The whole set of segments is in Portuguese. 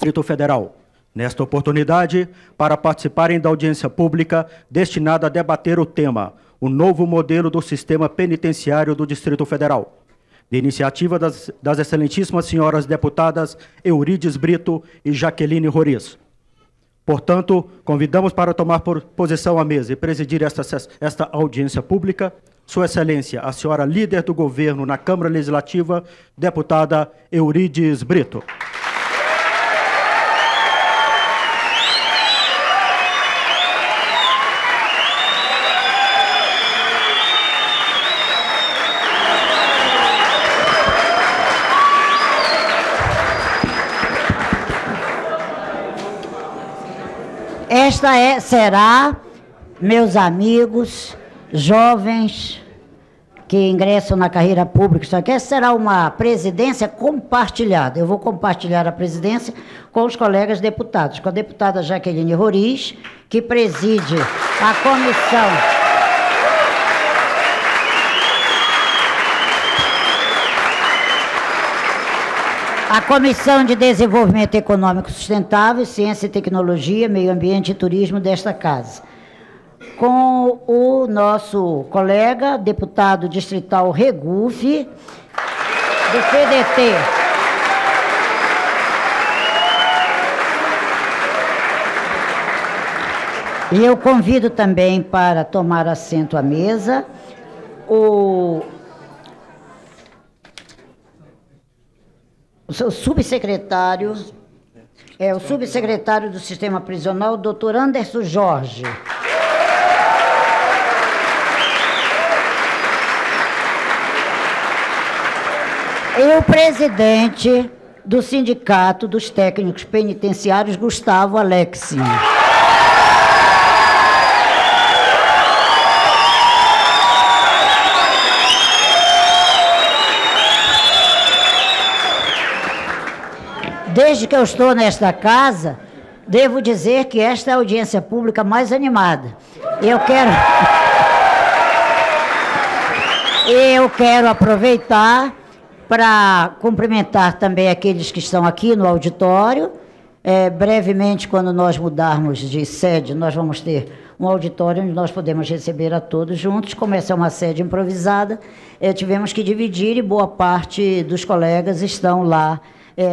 Distrito Federal. Nesta oportunidade, para participarem da audiência pública destinada a debater o tema o novo modelo do sistema penitenciário do Distrito Federal, de iniciativa das excelentíssimas senhoras deputadas Eurides Brito e Jaqueline Roriz. Portanto, convidamos para tomar posição à mesa e presidir esta audiência pública Sua Excelência, a senhora líder do governo na Câmara Legislativa, deputada Eurides Brito. Esta será, meus amigos, jovens que ingressam na carreira pública, essa será uma presidência compartilhada. Eu vou compartilhar a presidência com os colegas deputados, com a deputada Jaqueline Roriz, que preside a Comissão de Desenvolvimento Econômico Sustentável, Ciência e Tecnologia, Meio Ambiente e Turismo desta casa. Com o nosso colega, deputado distrital Regufe, do PDT. E eu convido também para tomar assento à mesa o subsecretário, o subsecretário do Sistema Prisional, doutor Anderson Jorge. E o presidente do Sindicato dos Técnicos Penitenciários, Gustavo Alexi. Desde que eu estou nesta casa, devo dizer que esta é a audiência pública mais animada. Eu quero aproveitar para cumprimentar também aqueles que estão aqui no auditório. Brevemente, quando nós mudarmos de sede, nós vamos ter um auditório onde nós podemos receber a todos juntos. Como essa é uma sede improvisada, tivemos que dividir e boa parte dos colegas estão lá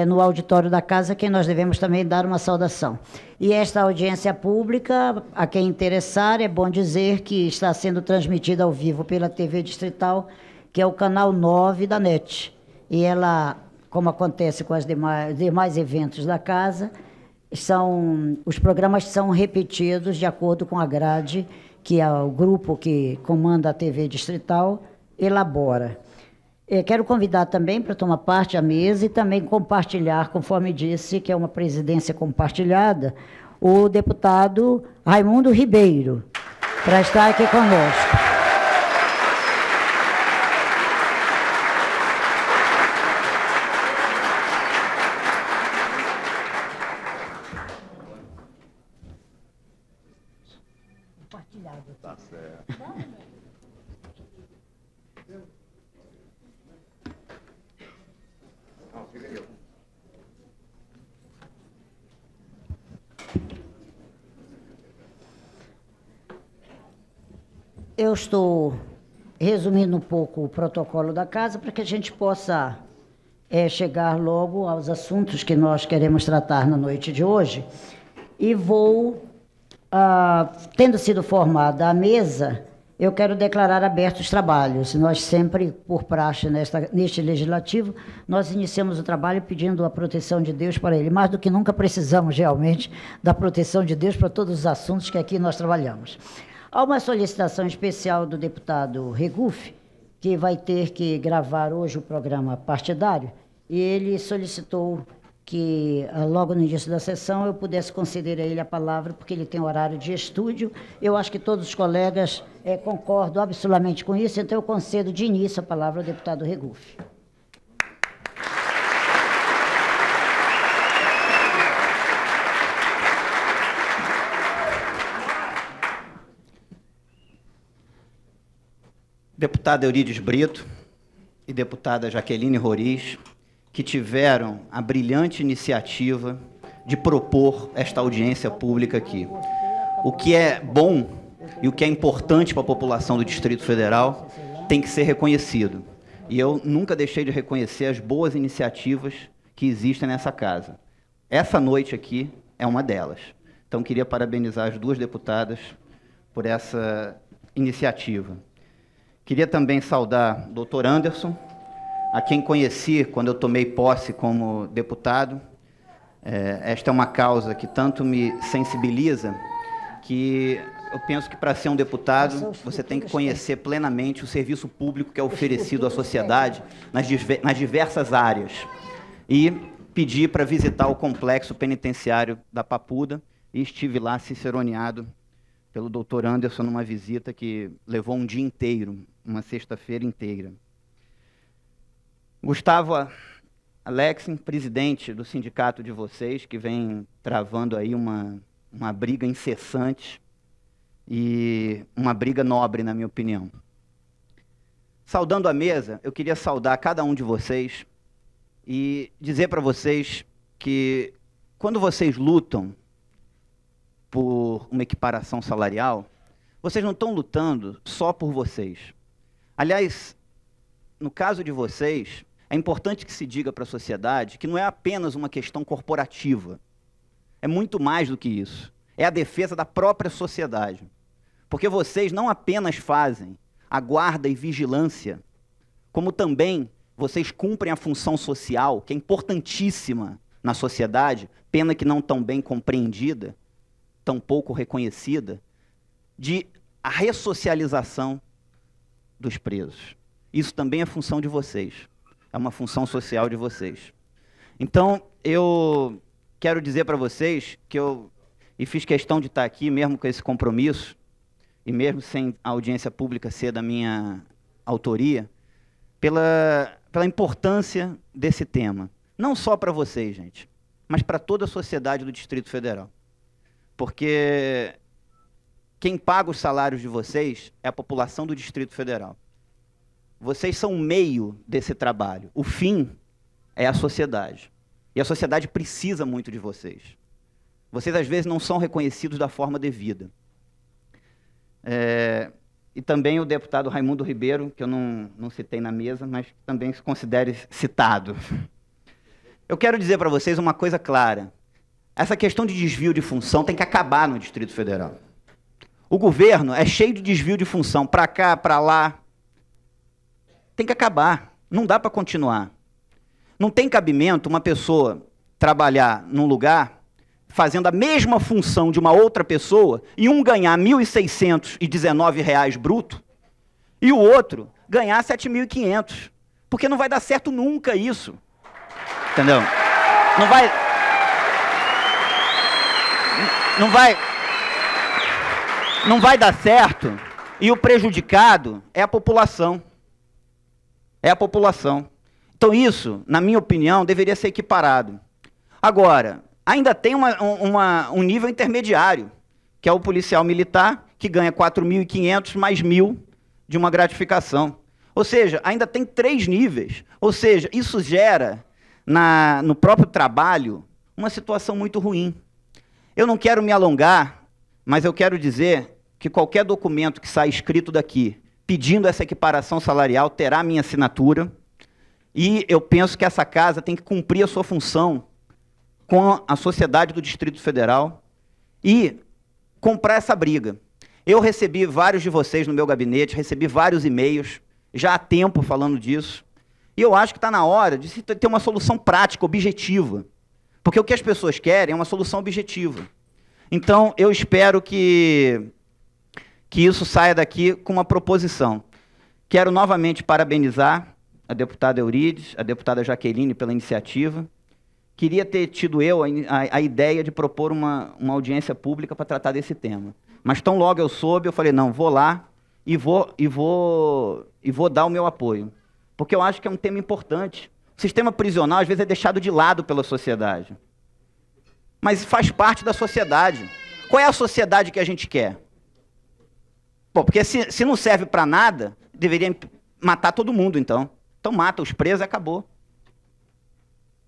no auditório da casa, a quem nós devemos também dar uma saudação. E esta audiência pública, a quem interessar, é bom dizer que está sendo transmitida ao vivo pela TV Distrital, que é o canal 9 da NET. E ela, como acontece com os demais eventos da casa, os programas são repetidos de acordo com a grade que o grupo que comanda a TV Distrital elabora. Quero convidar também para tomar parte à mesa e também compartilhar, conforme disse, que é uma presidência compartilhada, o deputado Raimundo Ribeiro, para estar aqui conosco. Compartilhado. Tá certo. Eu estou resumindo um pouco o protocolo da casa para que a gente possa chegar logo aos assuntos que nós queremos tratar na noite de hoje. E vou, tendo sido formada a mesa, eu quero declarar abertos os trabalhos. Nós sempre, por praxe neste legislativo, nós iniciamos o trabalho pedindo a proteção de Deus para ele. Mais do que nunca precisamos realmente da proteção de Deus para todos os assuntos que aqui nós trabalhamos. Há uma solicitação especial do deputado Regufe, que vai ter que gravar hoje o programa partidário, e ele solicitou que, logo no início da sessão, eu pudesse conceder a ele a palavra, porque ele tem horário de estúdio. Eu acho que todos os colegas concordam absolutamente com isso, então eu concedo de início a palavra ao deputado Regufe. Deputada Eurides Brito e deputada Jaqueline Roriz, que tiveram a brilhante iniciativa de propor esta audiência pública aqui. O que é bom e o que é importante para a população do Distrito Federal tem que ser reconhecido. E eu nunca deixei de reconhecer as boas iniciativas que existem nessa casa. Essa noite aqui é uma delas. Então, queria parabenizar as duas deputadas por essa iniciativa. Queria também saudar o doutor Anderson, a quem conheci quando eu tomei posse como deputado. Esta é uma causa que tanto me sensibiliza, que eu penso que para ser um deputado você tem que conhecer plenamente o serviço público que é oferecido à sociedade nas diversas áreas. E pedi para visitar o complexo penitenciário da Papuda e estive lá ciceroneado pelo doutor Anderson numa visita que levou um dia inteiro, uma sexta-feira inteira. Gustavo Alexin, presidente do sindicato de vocês, que vem travando aí uma briga incessante e uma briga nobre, na minha opinião. Saudando a mesa, eu queria saudar cada um de vocês e dizer para vocês que, quando vocês lutam por uma equiparação salarial, vocês não estão lutando só por vocês. Aliás, no caso de vocês, é importante que se diga para a sociedade que não é apenas uma questão corporativa. É muito mais do que isso. É a defesa da própria sociedade. Porque vocês não apenas fazem a guarda e vigilância, como também vocês cumprem a função social, que é importantíssima na sociedade, pena que não tão bem compreendida, tão pouco reconhecida, de a ressocialização dos presos. Isso também é função de vocês. É uma função social de vocês. Então, eu quero dizer para vocês que e fiz questão de estar aqui, mesmo com esse compromisso, e mesmo sem a audiência pública ser da minha autoria, pela importância desse tema. Não só para vocês, gente, mas para toda a sociedade do Distrito Federal. Porque quem paga os salários de vocês é a população do Distrito Federal. Vocês são o meio desse trabalho. O fim é a sociedade. E a sociedade precisa muito de vocês. Vocês, às vezes, não são reconhecidos da forma devida. E também o deputado Raimundo Ribeiro, que eu não citei na mesa, mas que também se considere citado. Eu quero dizer para vocês uma coisa clara. Essa questão de desvio de função tem que acabar no Distrito Federal. O governo é cheio de desvio de função, para cá, para lá. Tem que acabar. Não dá para continuar. Não tem cabimento uma pessoa trabalhar num lugar fazendo a mesma função de uma outra pessoa e um ganhar R$ 1.619 bruto e o outro ganhar R$ 7.500. Porque não vai dar certo nunca isso. Entendeu? Não vai dar certo e o prejudicado é a população. É a população. Então isso, na minha opinião, deveria ser equiparado. Agora, ainda tem um nível intermediário, que é o policial militar, que ganha 4.500 mais 1.000 de uma gratificação. Ou seja, ainda tem 3 níveis. Ou seja, isso gera, no próprio trabalho, uma situação muito ruim. Eu não quero me alongar, mas eu quero dizer que qualquer documento que saia escrito daqui, pedindo essa equiparação salarial, terá minha assinatura, e eu penso que essa casa tem que cumprir a sua função com a sociedade do Distrito Federal e comprar essa briga. Eu recebi vários de vocês no meu gabinete, recebi vários e-mails, já há tempo falando disso, e eu acho que está na hora de se ter uma solução prática, objetiva, porque o que as pessoas querem é uma solução objetiva. Então, eu espero que isso saia daqui com uma proposição. Quero novamente parabenizar a deputada Eurides, a deputada Jaqueline pela iniciativa. Queria ter tido eu a ideia de propor uma audiência pública para tratar desse tema. Mas tão logo eu soube, eu falei, não, vou lá e vou dar o meu apoio. Porque eu acho que é um tema importante. O sistema prisional, às vezes, é deixado de lado pela sociedade. Mas faz parte da sociedade. Qual é a sociedade que a gente quer? Bom, porque se não serve para nada, deveria matar todo mundo, então. Então mata os presos e acabou.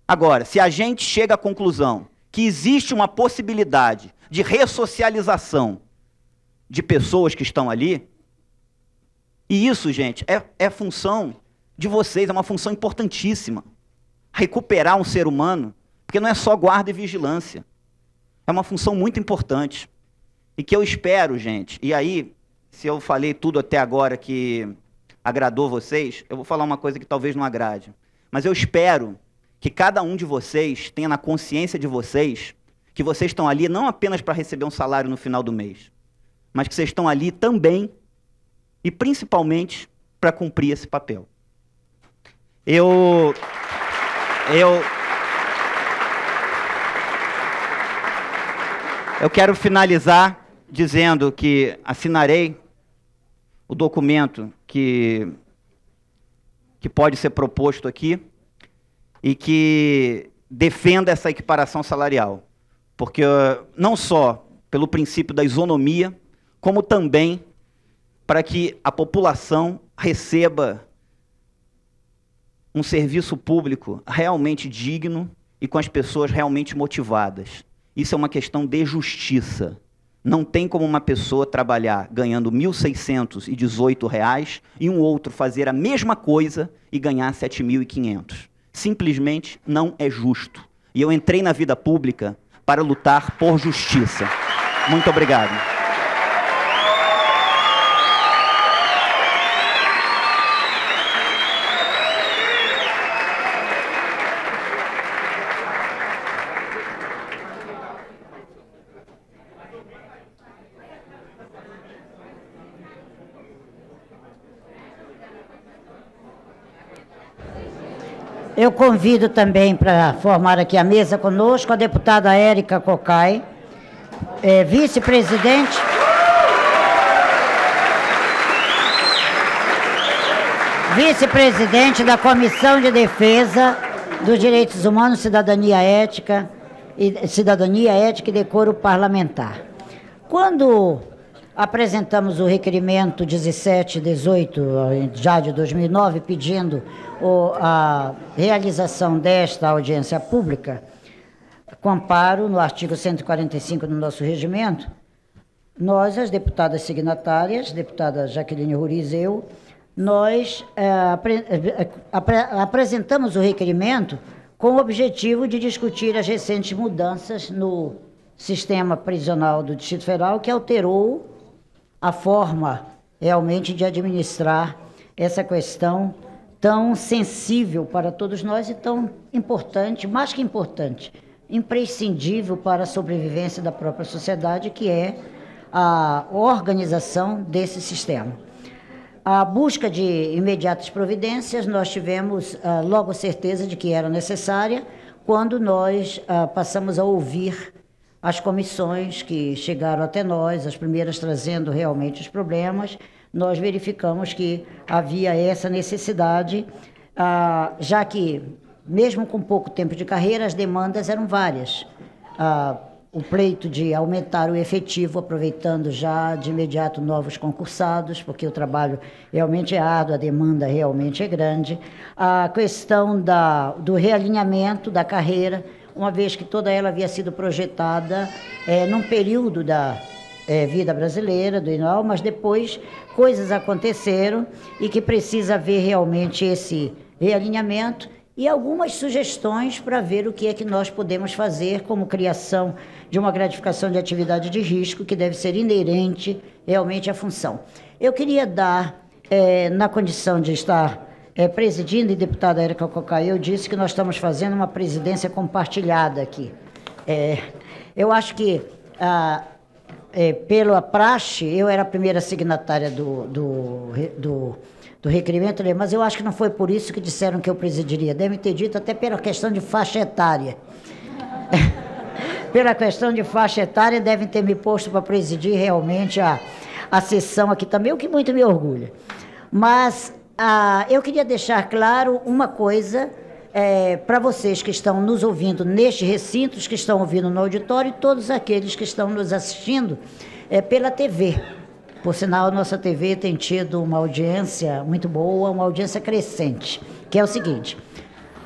Agora, se a gente chega à conclusão que existe uma possibilidade de ressocialização de pessoas que estão ali, e isso, gente, é função de vocês, é uma função importantíssima. Recuperar um ser humano, porque não é só guarda e vigilância. É uma função muito importante. E que eu espero, gente, e aí, se eu falei tudo até agora que agradou vocês, eu vou falar uma coisa que talvez não agrade. Mas eu espero que cada um de vocês tenha na consciência de vocês que vocês estão ali não apenas para receber um salário no final do mês, mas que vocês estão ali também e principalmente para cumprir esse papel. Eu quero finalizar dizendo que assinarei o documento que pode ser proposto aqui e que defenda essa equiparação salarial. Porque não só pelo princípio da isonomia, como também para que a população receba um serviço público realmente digno e com as pessoas realmente motivadas. Isso é uma questão de justiça. Não tem como uma pessoa trabalhar ganhando R$ 1.618 e um outro fazer a mesma coisa e ganhar R$ 7.500. Simplesmente não é justo. E eu entrei na vida pública para lutar por justiça. Muito obrigado. Eu convido também para formar aqui a mesa conosco a deputada Érica Cocai, vice-presidente. Vice-presidente da Comissão de Defesa dos Direitos Humanos, Cidadania Ética e Decoro Parlamentar. Quando apresentamos o requerimento 1718, já de 2009, pedindo a realização desta audiência pública, com amparo no artigo 145 do nosso regimento, nós, as deputadas signatárias, deputada Jaqueline Ruiz e eu, nós apresentamos o requerimento com o objetivo de discutir as recentes mudanças no sistema prisional do Distrito Federal, que alterou a forma realmente de administrar essa questão tão sensível para todos nós e tão importante, mais que importante, imprescindível para a sobrevivência da própria sociedade, que é a organização desse sistema. A busca de imediatas providências, nós tivemos logo certeza de que era necessária quando nós passamos a ouvir as comissões que chegaram até nós, as primeiras trazendo realmente os problemas. Nós verificamos que havia essa necessidade, já que, mesmo com pouco tempo de carreira, as demandas eram várias. O pleito de aumentar o efetivo, aproveitando já de imediato novos concursados, porque o trabalho realmente é árduo, a demanda realmente é grande. A questão do realinhamento da carreira, uma vez que toda ela havia sido projetada num período da vida brasileira, do INAL, mas depois coisas aconteceram e que precisa haver realmente esse realinhamento e algumas sugestões para ver o que é que nós podemos fazer como criação de uma gratificação de atividade de risco que deve ser inerente realmente à função. Eu queria dar, na condição de estar presidindo, e deputada Érica Cocai, eu disse que nós estamos fazendo uma presidência compartilhada aqui. Eu acho que, pela praxe, eu era a primeira signatária do requerimento, mas eu acho que não foi por isso que disseram que eu presidiria. Devem ter dito até pela questão de faixa etária. Pela questão de faixa etária, devem ter me posto para presidir realmente a sessão aqui também, o que muito me orgulha. Mas eu queria deixar claro uma coisa para vocês que estão nos ouvindo neste recinto, os que estão ouvindo no auditório e todos aqueles que estão nos assistindo pela TV. Por sinal, a nossa TV tem tido uma audiência muito boa, uma audiência crescente, que é o seguinte: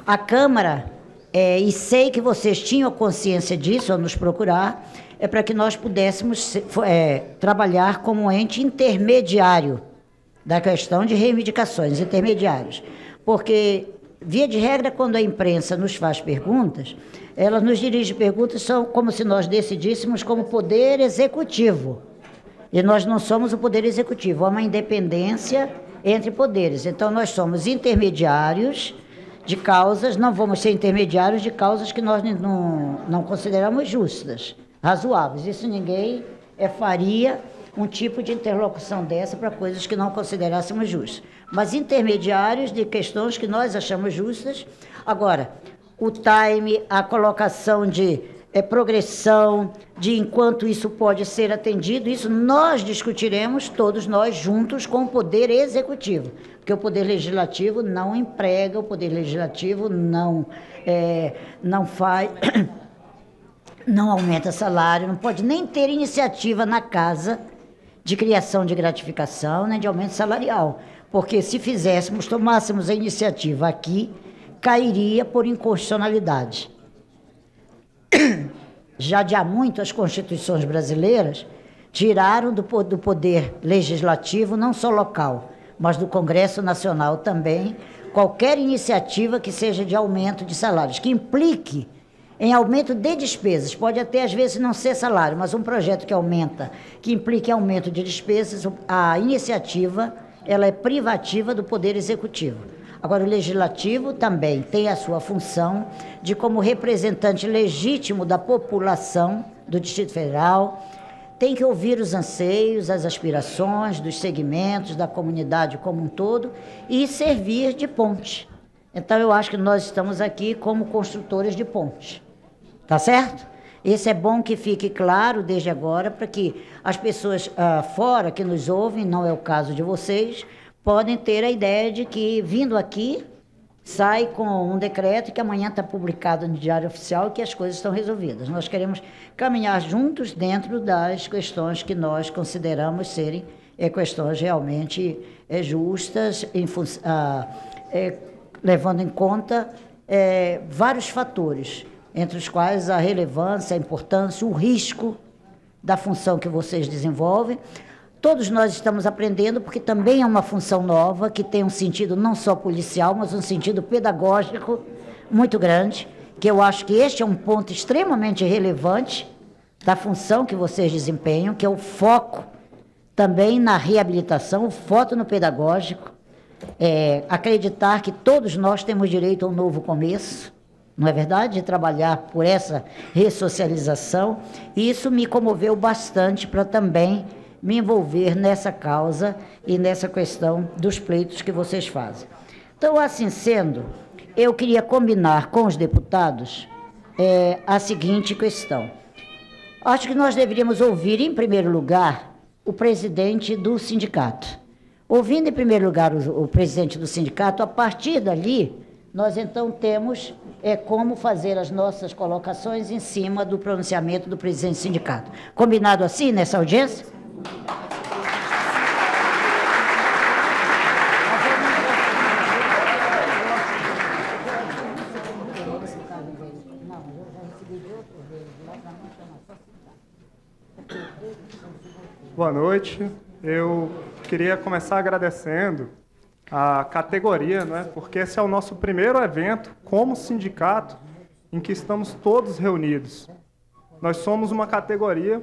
a Câmara e sei que vocês tinham consciência disso ao nos procurar, é para que nós pudéssemos trabalhar como um ente intermediário da questão de reivindicações, intermediários. Porque, via de regra, quando a imprensa nos faz perguntas, ela nos dirige perguntas, são como se nós decidíssemos como poder executivo. E nós não somos o poder executivo, há uma independência entre poderes. Então, nós somos intermediários de causas, não vamos ser intermediários de causas que nós não consideramos justas, razoáveis. Isso ninguém faria um tipo de interlocução dessa para coisas que não considerássemos justas. Mas intermediários de questões que nós achamos justas. Agora, o time, a colocação de progressão, de enquanto isso pode ser atendido, isso nós discutiremos, todos nós juntos, com o Poder Executivo. Porque o Poder Legislativo não emprega, o Poder Legislativo não faz... não aumenta salário, não pode nem ter iniciativa na casa de criação de gratificação, nem de aumento salarial. Porque se fizéssemos, tomássemos a iniciativa aqui, cairia por inconstitucionalidade. Já de há muito as constituições brasileiras tiraram do poder legislativo, não só local, mas do Congresso Nacional também, qualquer iniciativa que seja de aumento de salários, que implique em aumento de despesas. Pode até, às vezes, não ser salário, mas um projeto que implique aumento de despesas, a iniciativa, ela é privativa do Poder Executivo. Agora, o Legislativo também tem a sua função de, como representante legítimo da população do Distrito Federal, tem que ouvir os anseios, as aspirações dos segmentos, da comunidade como um todo e servir de ponte. Então, eu acho que nós estamos aqui como construtores de ponte. Tá certo? Isso é bom que fique claro desde agora, para que as pessoas fora que nos ouvem, não é o caso de vocês, podem ter a ideia de que, vindo aqui, sai com um decreto que amanhã está publicado no Diário Oficial e que as coisas estão resolvidas. Nós queremos caminhar juntos dentro das questões que nós consideramos serem questões realmente justas, levando em conta vários fatores, entre os quais a relevância, a importância, o risco da função que vocês desenvolvem. Todos nós estamos aprendendo, porque também é uma função nova, que tem um sentido não só policial, mas um sentido pedagógico muito grande, que eu acho que este é um ponto extremamente relevante da função que vocês desempenham, que é o foco também na reabilitação, o foco no pedagógico, acreditar que todos nós temos direito a um novo começo, não é verdade? De trabalhar por essa ressocialização. E isso me comoveu bastante para também me envolver nessa causa e nessa questão dos pleitos que vocês fazem. Então, assim sendo, eu queria combinar com os deputados a seguinte questão. Acho que nós deveríamos ouvir, em primeiro lugar, o presidente do sindicato. Ouvindo, em primeiro lugar, o presidente do sindicato, a partir dali, nós, então, temos como fazer as nossas colocações em cima do pronunciamento do presidente do sindicato. Combinado assim, nessa audiência? Boa noite. Eu queria começar agradecendo a categoria, né, porque esse é o nosso primeiro evento como sindicato em que estamos todos reunidos. Nós somos uma categoria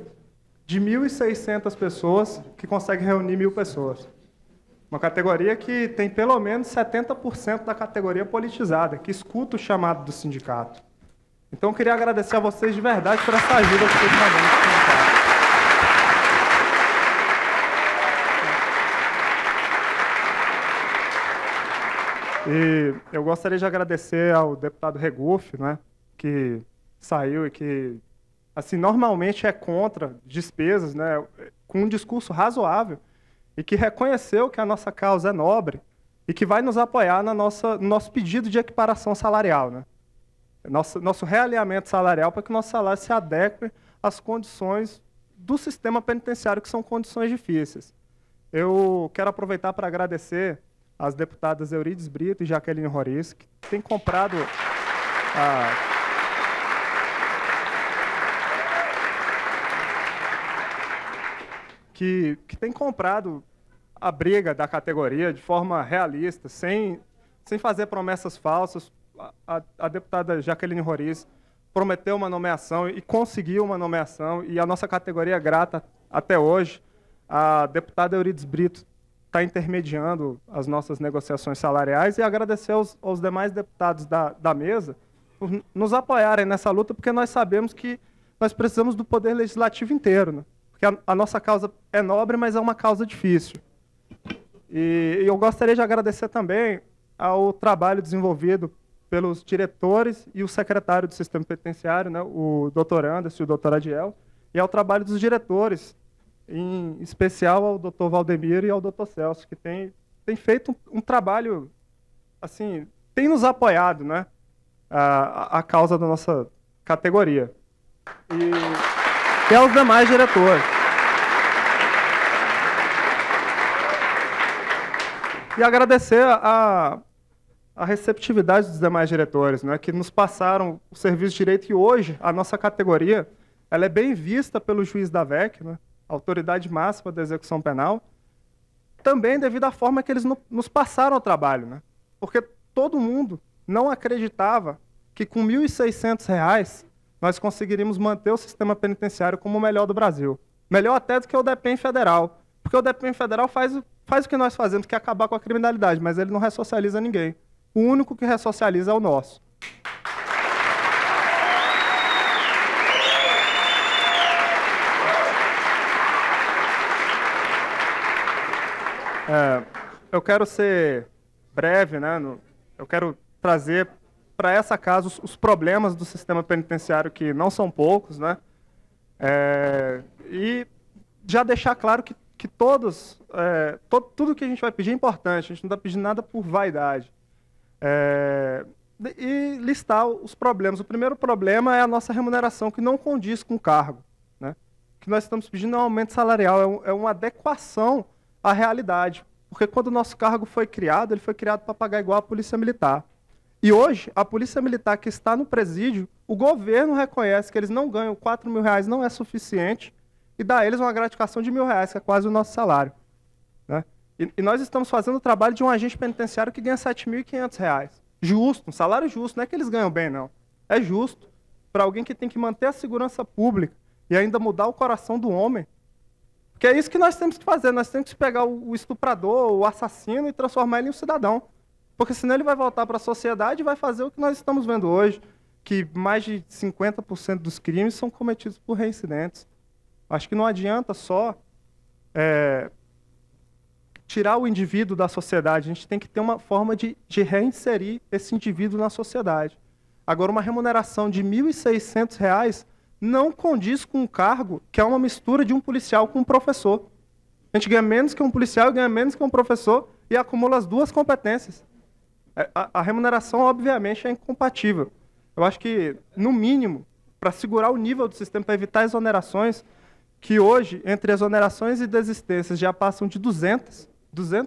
de 1.600 pessoas que consegue reunir 1.000 pessoas. Uma categoria que tem pelo menos 70% da categoria politizada, que escuta o chamado do sindicato. Então, eu queria agradecer a vocês de verdade por essa ajuda que vocês estão dando no sindicato. E eu gostaria de agradecer ao deputado Regufe, né, que saiu e que, assim, normalmente é contra despesas, né, com um discurso razoável, e que reconheceu que a nossa causa é nobre e que vai nos apoiar no nosso pedido de equiparação salarial, né? Nosso realinhamento salarial para que o nosso salário se adeque às condições do sistema penitenciário, que são condições difíceis. Eu quero aproveitar para agradecer às deputadas Eurides Brito e Jaqueline Roriz, que têm comprado... Que tem comprado a briga da categoria de forma realista, sem fazer promessas falsas. A deputada Jaqueline Roriz prometeu uma nomeação e conseguiu uma nomeação, e a nossa categoria é grata até hoje. A deputada Eurides Brito está intermediando as nossas negociações salariais, e agradecer aos demais deputados da mesa por nos apoiarem nessa luta, porque nós sabemos que nós precisamos do poder legislativo inteiro, né? Porque a nossa causa é nobre, mas é uma causa difícil. E eu gostaria de agradecer também ao trabalho desenvolvido pelos diretores e o secretário do Sistema Penitenciário, né, o Dr. Anderson e o Dr. Adiel, e ao trabalho dos diretores, em especial ao Dr. Valdemiro e ao Dr. Celso, que tem feito um trabalho, assim, tem nos apoiado, né, a causa da nossa categoria. E aos demais diretores. E agradecer a receptividade dos demais diretores, né, que nos passaram o serviço de direito, e hoje a nossa categoria ela é bem vista pelo juiz da VEC, né, autoridade máxima da execução penal, também devido à forma que eles nos passaram o trabalho, né, porque todo mundo não acreditava que com R$ 1.600 nós conseguiríamos manter o sistema penitenciário como o melhor do Brasil. Melhor até do que o DEPEN federal, porque o DEPEN federal faz o que nós fazemos, que é acabar com a criminalidade, mas ele não ressocializa ninguém. O único que ressocializa é o nosso. Eu quero ser breve, né? Eu quero trazer para essa casa os problemas do sistema penitenciário, que não são poucos, né? E já deixar claro que tudo que a gente vai pedir é importante, a gente não está pedindo nada por vaidade. E listar os problemas. O primeiro problema é a nossa remuneração, que não condiz com o cargo, né? O que nós estamos pedindo é um aumento salarial, é uma adequação à realidade. Porque quando o nosso cargo foi criado, ele foi criado para pagar igual a Polícia Militar. E hoje, a Polícia Militar que está no presídio, o governo reconhece que eles não ganham, R$ 4.000 não é suficiente, e dá a eles uma gratificação de R$ 1.000, que é quase o nosso salário, né? E nós estamos fazendo o trabalho de um agente penitenciário que ganha R$ 7.500. Justo, um salário justo, não é que eles ganham bem, não. É justo para alguém que tem que manter a segurança pública e ainda mudar o coração do homem. Porque é isso que nós temos que fazer, nós temos que pegar o estuprador, o assassino, e transformar ele em um cidadão. Porque senão ele vai voltar para a sociedade e vai fazer o que nós estamos vendo hoje, que mais de 50% dos crimes são cometidos por reincidentes. Acho que não adianta só tirar o indivíduo da sociedade, a gente tem que ter uma forma de reinserir esse indivíduo na sociedade. Agora, uma remuneração de R$ 1.600 não condiz com um cargo que é uma mistura de um policial com um professor. A gente ganha menos que um policial e ganha menos que um professor e acumula as duas competências. A remuneração, obviamente, é incompatível. Eu acho que, no mínimo, para segurar o nível do sistema, para evitar exonerações, que hoje, entre exonerações e desistências, já passam de 200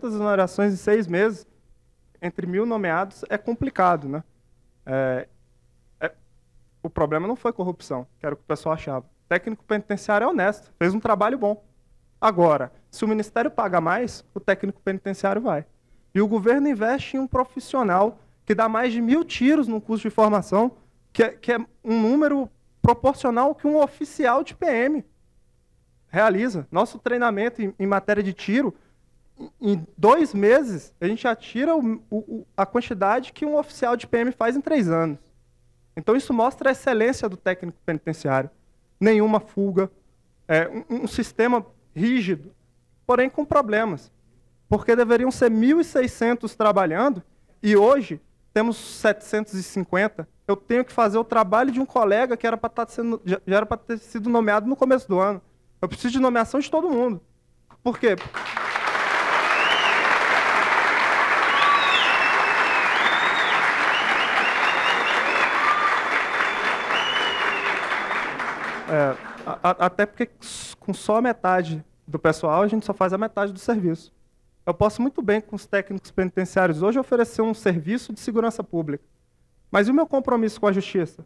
exonerações em 6 meses, entre 1.000 nomeados, é complicado, né? O problema não foi corrupção, que era o que o pessoal achava. O técnico penitenciário é honesto, fez um trabalho bom. Agora, se o Ministério paga mais, o técnico penitenciário vai. E o governo investe em um profissional que dá mais de 1.000 tiros no curso de formação, que é um número proporcional que um oficial de PM realiza. Nosso treinamento em matéria de tiro, em 2 meses, a gente já tira a quantidade que um oficial de PM faz em 3 anos. Então isso mostra a excelência do técnico penitenciário. Nenhuma fuga, um sistema rígido, porém com problemas. Porque deveriam ser 1.600 trabalhando e hoje temos 750. Eu tenho que fazer o trabalho de um colega que já era para ter sido nomeado no começo do ano. Eu preciso de nomeação de todo mundo. Por quê? Até porque com só metade do pessoal, a gente só faz a metade do serviço. Eu posso muito bem, com os técnicos penitenciários hoje, oferecer um serviço de segurança pública. Mas e o meu compromisso com a justiça?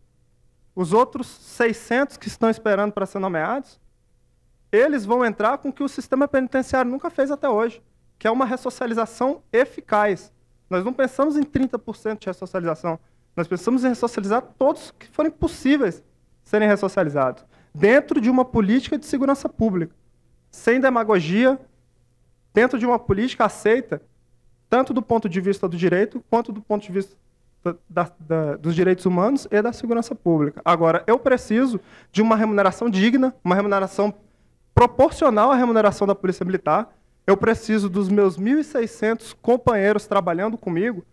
Os outros 600 que estão esperando para ser nomeados, eles vão entrar com o que o sistema penitenciário nunca fez até hoje, que é uma ressocialização eficaz. Nós não pensamos em 30% de ressocialização, nós pensamos em ressocializar todos que forem possíveis serem ressocializados, dentro de uma política de segurança pública, sem demagogia, dentro de uma política aceita, tanto do ponto de vista do direito, quanto do ponto de vista dos direitos humanos e da segurança pública. Agora, eu preciso de uma remuneração digna, uma remuneração proporcional à remuneração da Polícia Militar. Eu preciso dos meus 1.600 companheiros trabalhando comigo.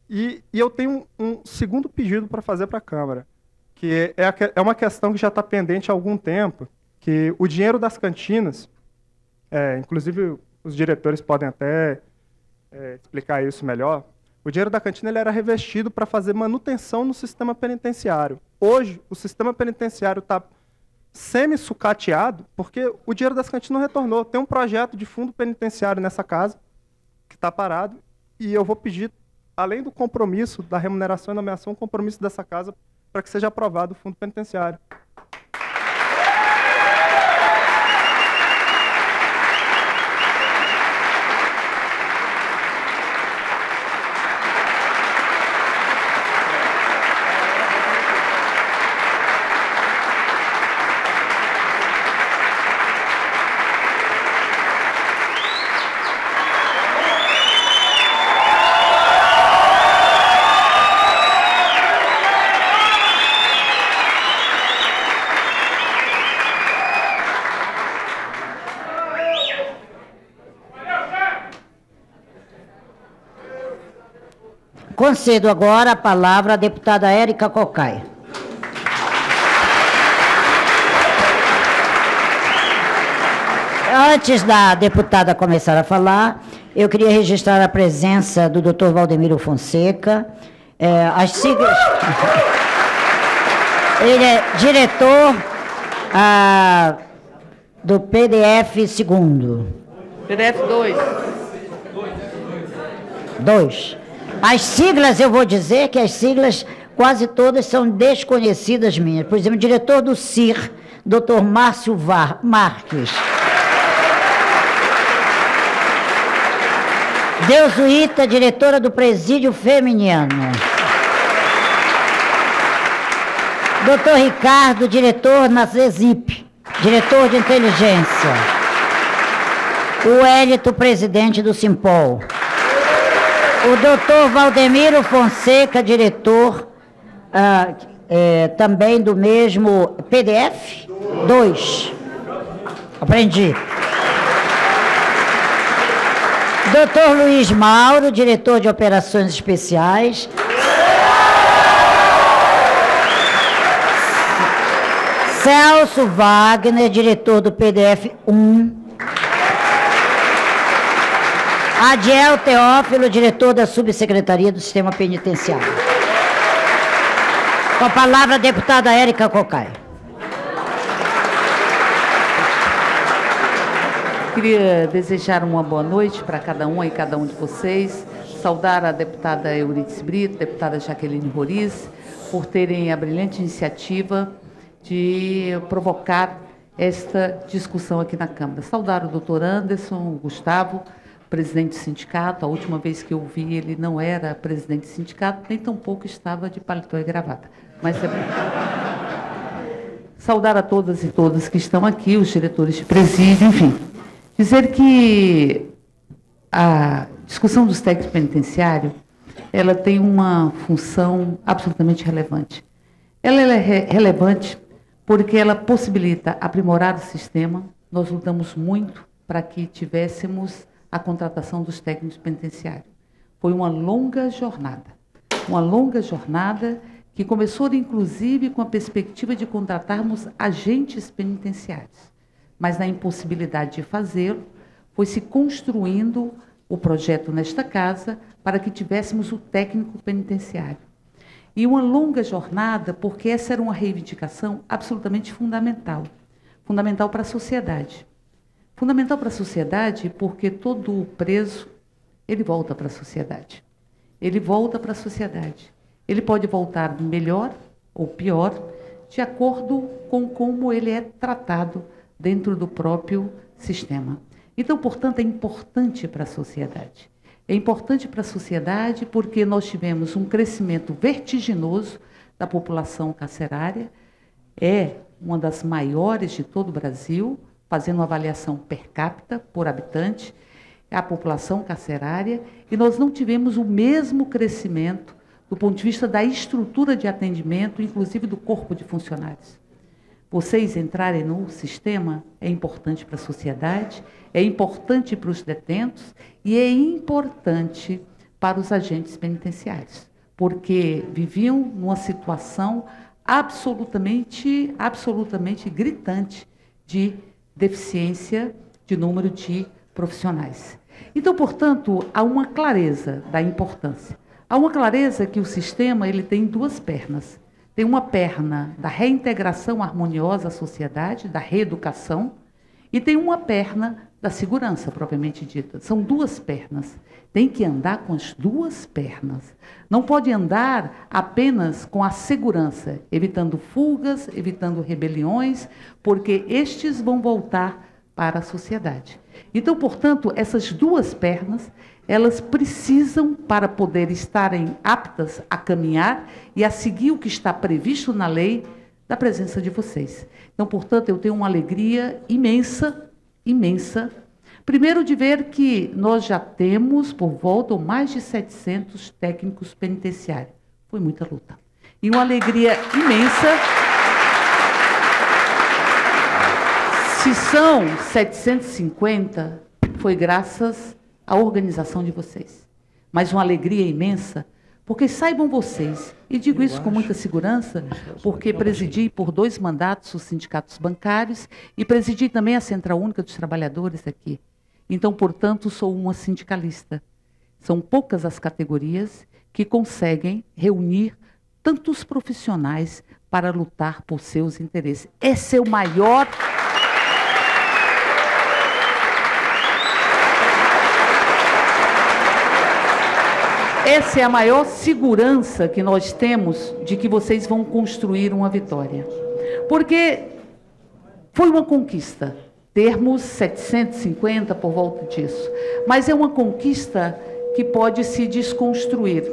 E eu tenho um segundo pedido para fazer para a Câmara, que é uma questão que já está pendente há algum tempo, que o dinheiro das cantinas, inclusive os diretores podem até explicar isso melhor, o dinheiro da cantina ele era revestido para fazer manutenção no sistema penitenciário. Hoje, o sistema penitenciário está semi-sucateado porque o dinheiro das cantinas não retornou. Tem um projeto de fundo penitenciário nessa casa que está parado e eu vou pedir, além do compromisso da remuneração e nomeação, um compromisso dessa casa para que seja aprovado o fundo penitenciário. Concedo agora a palavra à deputada Érica Cocai. Antes da deputada começar a falar, eu queria registrar a presença do Dr. Valdemiro Fonseca. As siglas... Ele é diretor do PDF 2º. PDF 2. 2. As siglas, eu vou dizer que as siglas quase todas são desconhecidas minhas. Por exemplo, diretor do CIR, Dr. Márcio Marques. Deusuíta, diretora do Presídio Feminino. Dr. Ricardo, diretor na CESIP, diretor de inteligência. O Hélito, presidente do Simpol. O doutor Valdemiro Fonseca, diretor também do mesmo PDF 2. Aprendi. Doutor Luiz Mauro, diretor de operações especiais. Celso Wagner, diretor do PDF 1. Adiel Teófilo, diretor da Subsecretaria do Sistema Penitenciário. Com a palavra a deputada Érica Cocai. Queria desejar uma boa noite para cada um e cada um de vocês, saudar a deputada Euridice Brito, a deputada Jaqueline Roriz, por terem a brilhante iniciativa de provocar esta discussão aqui na Câmara. Saudar o doutor Anderson, o Gustavo, presidente do sindicato. A última vez que eu vi, ele não era presidente do sindicato, nem tampouco estava de paletó e gravata. Mas saudar a todas e todos que estão aqui, os diretores de presídio, enfim. Dizer que a discussão dos técnicos penitenciários, ela tem uma função absolutamente relevante. Ela é relevante porque ela possibilita aprimorar o sistema. Nós lutamos muito para que tivéssemos a contratação dos técnicos penitenciários. Foi uma longa jornada que começou, inclusive, com a perspectiva de contratarmos agentes penitenciários. Mas, na impossibilidade de fazê-lo, foi se construindo o projeto nesta casa para que tivéssemos o técnico penitenciário. E uma longa jornada, porque essa era uma reivindicação absolutamente fundamental. Fundamental para a sociedade. Fundamental para a sociedade porque todo preso, ele volta para a sociedade. Ele volta para a sociedade. ele pode voltar melhor ou pior, de acordo com como ele é tratado dentro do próprio sistema. Então, portanto, é importante para a sociedade. É importante para a sociedade porque nós tivemos um crescimento vertiginoso da população carcerária, é uma das maiores de todo o Brasil, fazendo uma avaliação per capita, por habitante, a população carcerária, e nós não tivemos o mesmo crescimento do ponto de vista da estrutura de atendimento, inclusive do corpo de funcionários. Vocês entrarem no sistema é importante para a sociedade, é importante para os detentos e é importante para os agentes penitenciários, porque viviam numa situação absolutamente gritante de deficiência de número de profissionais. Então, portanto, há uma clareza da importância. Há uma clareza que o sistema ele tem duas pernas. Tem uma perna da reintegração harmoniosa à sociedade, da reeducação, e tem uma perna da segurança, propriamente dita. São duas pernas. Tem que andar com as duas pernas. Não pode andar apenas com a segurança, evitando fugas, evitando rebeliões, porque estes vão voltar para a sociedade. Então, portanto, essas duas pernas, elas precisam, para poder estarem aptas a caminhar e a seguir o que está previsto na lei, da presença de vocês. Então, portanto, eu tenho uma alegria imensa, imensa, primeiro de ver que nós já temos, por volta, mais de 700 técnicos penitenciários. Foi muita luta. E uma alegria imensa. Se são 750, foi graças à organização de vocês. Mas uma alegria imensa, porque saibam vocês, e digo isso com muita segurança, porque presidi por 2 mandatos os sindicatos bancários e presidi também a Central Única dos Trabalhadores aqui. Então, portanto, sou uma sindicalista. São poucas as categorias que conseguem reunir tantos profissionais para lutar por seus interesses. Esse é o maior... Essa é a maior segurança que nós temos de que vocês vão construir uma vitória. Porque foi uma conquista, termos 750 por volta disso, mas é uma conquista que pode se desconstruir.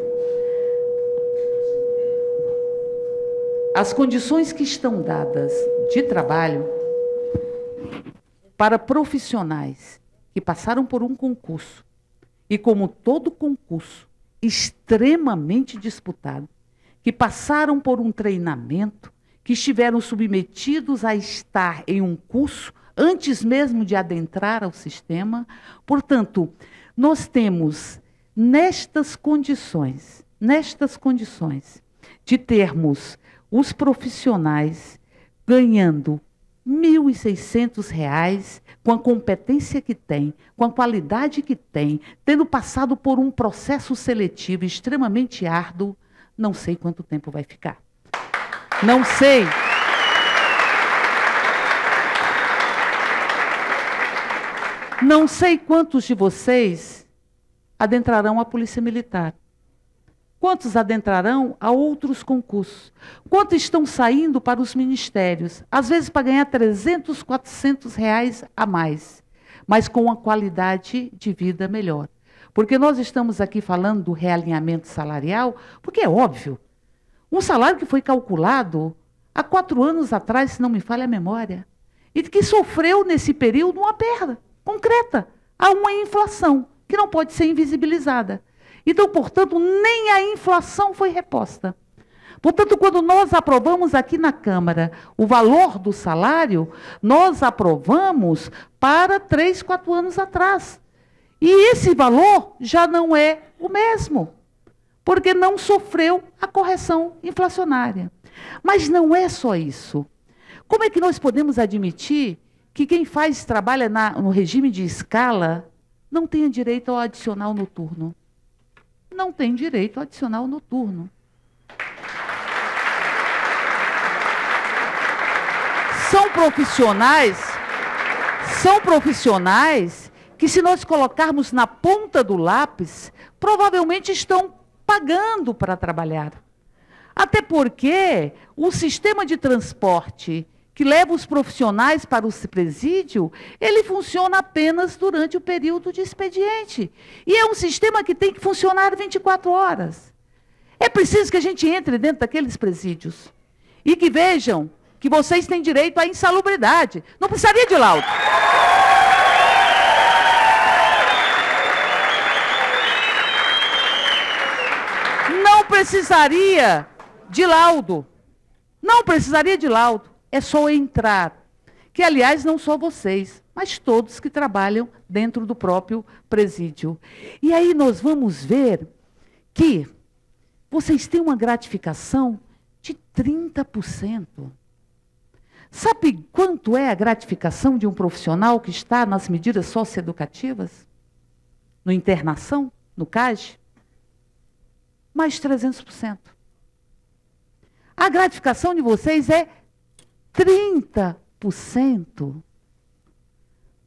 As condições que estão dadas de trabalho para profissionais que passaram por um concurso, e como todo concurso, extremamente disputado, que passaram por um treinamento, que estiveram submetidos a estar em um curso antes mesmo de adentrar ao sistema. Portanto, nós temos nestas condições de termos os profissionais ganhando R$ 1.600, com a competência que tem, com a qualidade que tem, tendo passado por um processo seletivo extremamente árduo, não sei quanto tempo vai ficar. Não sei. Não sei quantos de vocês adentrarão a Polícia Militar. Quantos adentrarão a outros concursos? Quantos estão saindo para os ministérios? Às vezes para ganhar 300, 400 reais a mais, mas com uma qualidade de vida melhor. Porque nós estamos aqui falando do realinhamento salarial, porque é óbvio. Um salário que foi calculado há 4 anos atrás, se não me falha a memória, e que sofreu nesse período uma perda concreta. Há uma inflação que não pode ser invisibilizada. Então, portanto, nem a inflação foi reposta. Portanto, quando nós aprovamos aqui na Câmara o valor do salário, nós aprovamos para 3, 4 anos atrás. E esse valor já não é o mesmo, porque não sofreu a correção inflacionária. Mas não é só isso. Como é que nós podemos admitir que quem trabalha no regime de escala não tenha direito ao adicional noturno? Não tem direito ao adicional noturno. São profissionais que, se nós colocarmos na ponta do lápis, provavelmente estão pagando para trabalhar. Até porque o sistema de transporte que leva os profissionais para o presídio, ele funciona apenas durante o período de expediente. E é um sistema que tem que funcionar 24 horas. É preciso que a gente entre dentro daqueles presídios e que vejam que vocês têm direito à insalubridade. Não precisaria de laudo. Não precisaria de laudo. Não precisaria de laudo. É só entrar. Que, aliás, não só vocês, mas todos que trabalham dentro do próprio presídio. E aí nós vamos ver que vocês têm uma gratificação de 30%. Sabe quanto é a gratificação de um profissional que está nas medidas socioeducativas? No internação? No CAG? Mais 300%. A gratificação de vocês é 30%.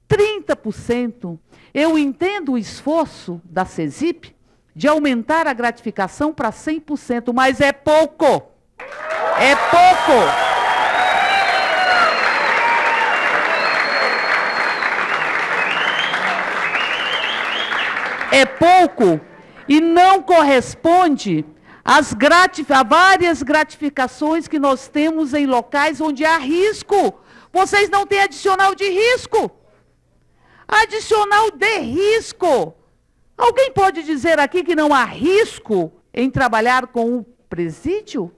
30%. Eu entendo o esforço da CESIP de aumentar a gratificação para 100%, mas é pouco. É pouco. É pouco e não corresponde a várias gratificações que nós temos em locais onde há risco. Vocês não têm adicional de risco. Adicional de risco. Alguém pode dizer aqui que não há risco em trabalhar com o presídio?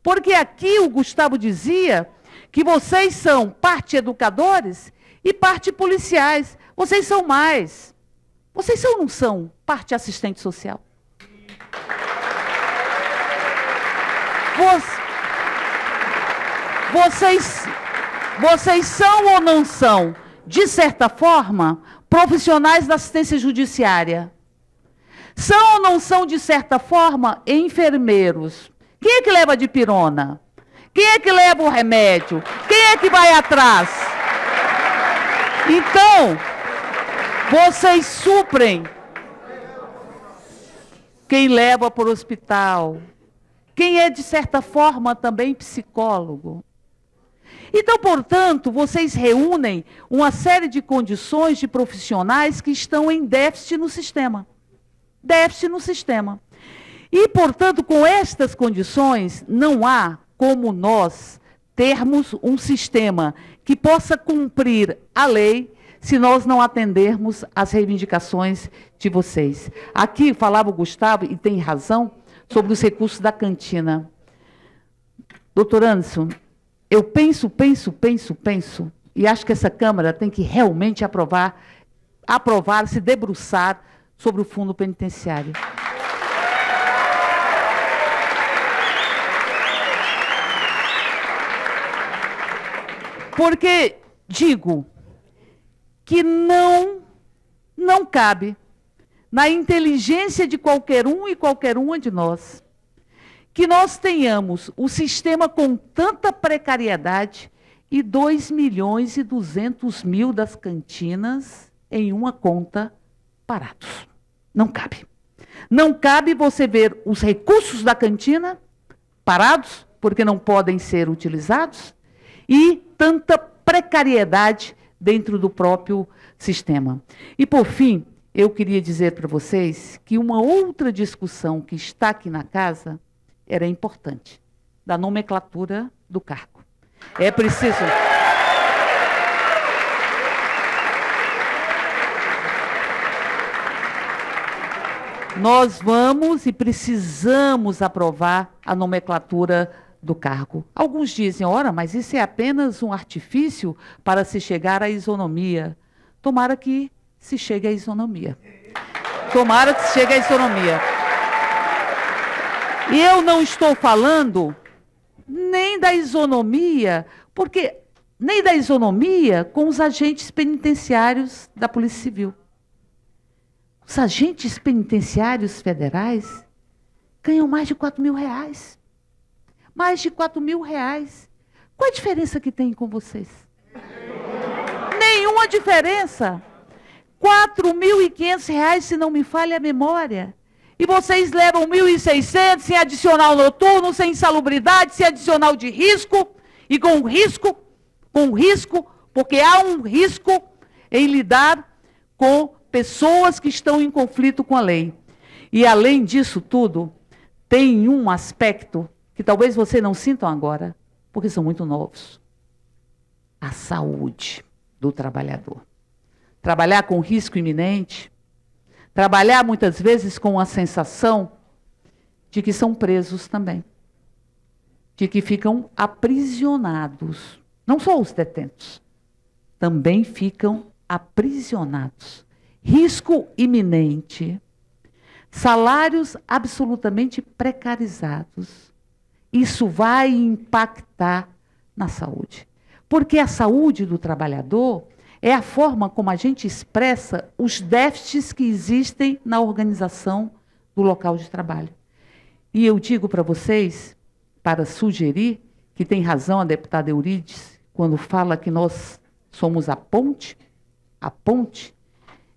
Porque aqui o Gustavo dizia que vocês são parte educadores e parte policiais. Vocês são mais. Vocês são ou não são parte assistente social? Vocês são ou não são, de certa forma, profissionais da assistência judiciária? São ou não são, de certa forma, enfermeiros? Quem é que leva a dipirona? Quem é que leva o remédio? Quem é que vai atrás? Então, vocês suprem quem leva para o hospital, quem é, de certa forma, também psicólogo. Então, portanto, vocês reúnem uma série de condições de profissionais que estão em déficit no sistema. Déficit no sistema. E, portanto, com estas condições, não há como nós termos um sistema que possa cumprir a lei se nós não atendermos às reivindicações de vocês. Aqui falava o Gustavo, e tem razão, sobre os recursos da cantina. Doutor Anderson, eu penso, e acho que essa Câmara tem que realmente aprovar, se debruçar sobre o fundo penitenciário. Porque, digo, que não cabe na inteligência de qualquer um e qualquer uma de nós, que nós tenhamos o sistema com tanta precariedade e 2.200.000 das cantinas em uma conta parados. Não cabe. Não cabe você ver os recursos da cantina parados, porque não podem ser utilizados, e tanta precariedade dentro do próprio sistema. E, por fim, eu queria dizer para vocês que uma outra discussão que está aqui na casa era importante, da nomenclatura do cargo. É preciso... Nós vamos e precisamos aprovar a nomenclatura do cargo. Alguns dizem, ora, mas isso é apenas um artifício para se chegar à isonomia. Tomara que se chegue à isonomia. Tomara que se chegue à isonomia. E eu não estou falando nem da isonomia, porque nem da isonomia com os agentes penitenciários da Polícia Civil. Os agentes penitenciários federais ganham mais de R$4.000. Mais de R$4.000. Qual a diferença que tem com vocês? Nenhuma diferença. R$4.500, se não me falha a memória. E vocês levam 1.600 sem adicional noturno, sem insalubridade, sem adicional de risco, e com risco, porque há um risco em lidar com pessoas que estão em conflito com a lei. E além disso tudo, tem um aspecto que talvez vocês não sintam agora, porque são muito novos. A saúde do trabalhador. Trabalhar com risco iminente, trabalhar muitas vezes com a sensação de que são presos também, de que ficam aprisionados. Não só os detentos, também ficam aprisionados. Risco iminente, salários absolutamente precarizados. Isso vai impactar na saúde. Porque a saúde do trabalhador é a forma como a gente expressa os déficits que existem na organização do local de trabalho. E eu digo para vocês, para sugerir, que tem razão a deputada Eurides, quando fala que nós somos a ponte,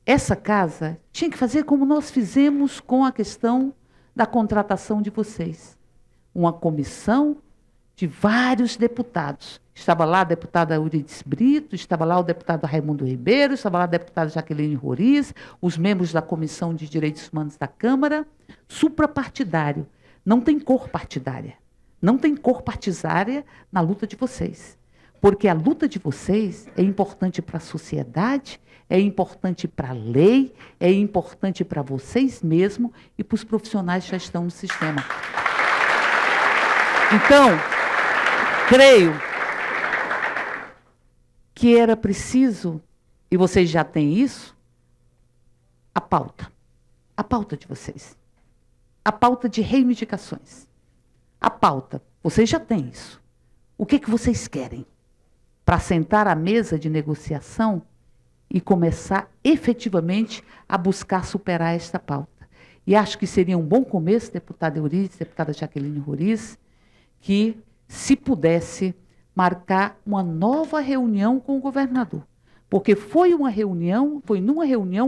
essa casa tinha que fazer como nós fizemos com a questão da contratação de vocês. Uma comissão de vários deputados. Estava lá a deputada Eurides Brito, estava lá o deputado Raimundo Ribeiro, estava lá a deputada Jaqueline Roriz, os membros da Comissão de Direitos Humanos da Câmara, suprapartidário. Não tem cor partidária. Não tem cor partidária na luta de vocês. Porque a luta de vocês é importante para a sociedade, é importante para a lei, é importante para vocês mesmos e para os profissionais que já estão no sistema. Então, creio que era preciso, e vocês já têm isso, a pauta de vocês. A pauta de reivindicações. A pauta, vocês já têm isso. O que vocês querem? Para sentar à mesa de negociação e começar efetivamente a buscar superar esta pauta. E acho que seria um bom começo, deputada Eurides, deputada Jaqueline Roriz, que se pudesse marcar uma nova reunião com o governador. Porque foi numa reunião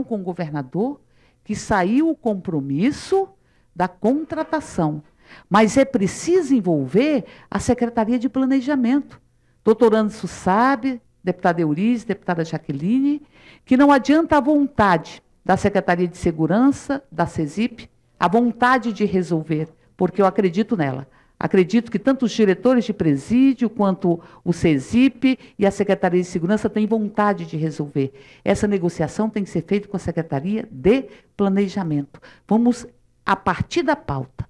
com o governador que saiu o compromisso da contratação. Mas é preciso envolver a Secretaria de Planejamento. Doutor Anderson sabe, deputada Eurides, deputada Jaqueline, que não adianta a vontade da Secretaria de Segurança, da CESIP, a vontade de resolver, porque eu acredito nela. Acredito que tanto os diretores de presídio, quanto o CESIP e a Secretaria de Segurança têm vontade de resolver. Essa negociação tem que ser feita com a Secretaria de Planejamento. Vamos, a partir da pauta,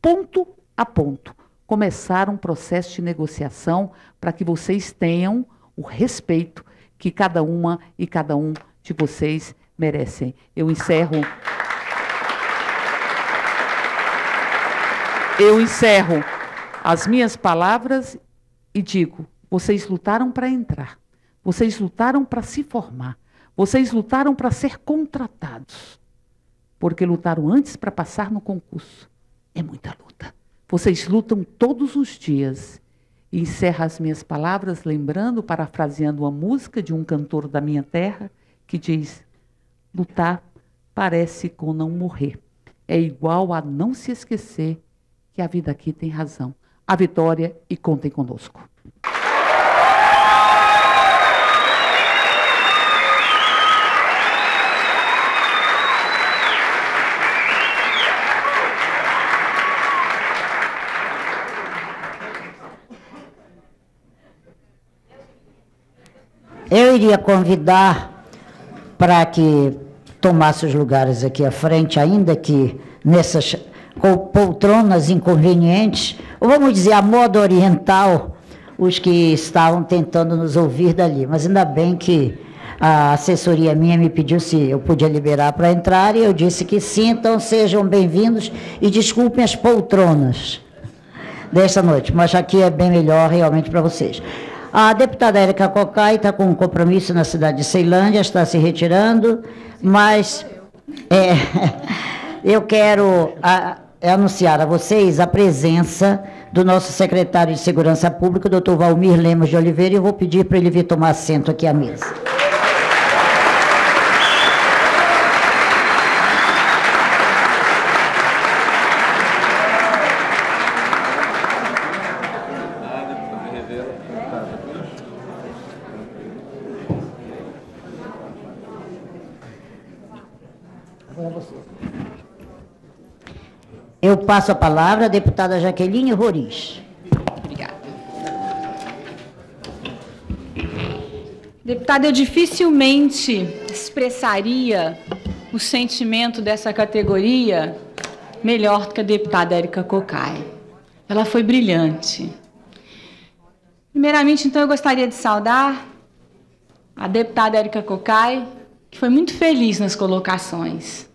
ponto a ponto, começar um processo de negociação para que vocês tenham o respeito que cada uma e cada um de vocês merecem. Eu encerro as minhas palavras e digo, vocês lutaram para entrar, vocês lutaram para se formar, vocês lutaram para ser contratados, porque lutaram antes para passar no concurso. É muita luta. Vocês lutam todos os dias. E encerro as minhas palavras lembrando, parafraseando uma música de um cantor da minha terra, que diz, lutar parece com não morrer. É igual a não se esquecer que a vida aqui tem razão. A vitória e contem conosco. Eu iria convidar para que tomasse os lugares aqui à frente, ainda que nessas poltronas inconvenientes, ou vamos dizer, a moda oriental, os que estavam tentando nos ouvir dali. Mas ainda bem que a assessoria minha me pediu se eu podia liberar para entrar, e eu disse que sim, então sejam bem-vindos e desculpem as poltronas desta noite, mas aqui é bem melhor realmente para vocês. A deputada Érica Cocai está com um compromisso na cidade de Ceilândia, está se retirando, mas eu quero anunciar a vocês a presença do nosso secretário de Segurança Pública, o doutor Valmir Lemos de Oliveira, e eu vou pedir para ele vir tomar assento aqui à mesa. Eu passo a palavra à deputada Jaqueline Roriz. Obrigada. Deputada, eu dificilmente expressaria o sentimento dessa categoria melhor do que a deputada Érica Cocai. Ela foi brilhante. Primeiramente, então, eu gostaria de saudar a deputada Érica Cocai, que foi muito feliz nas colocações.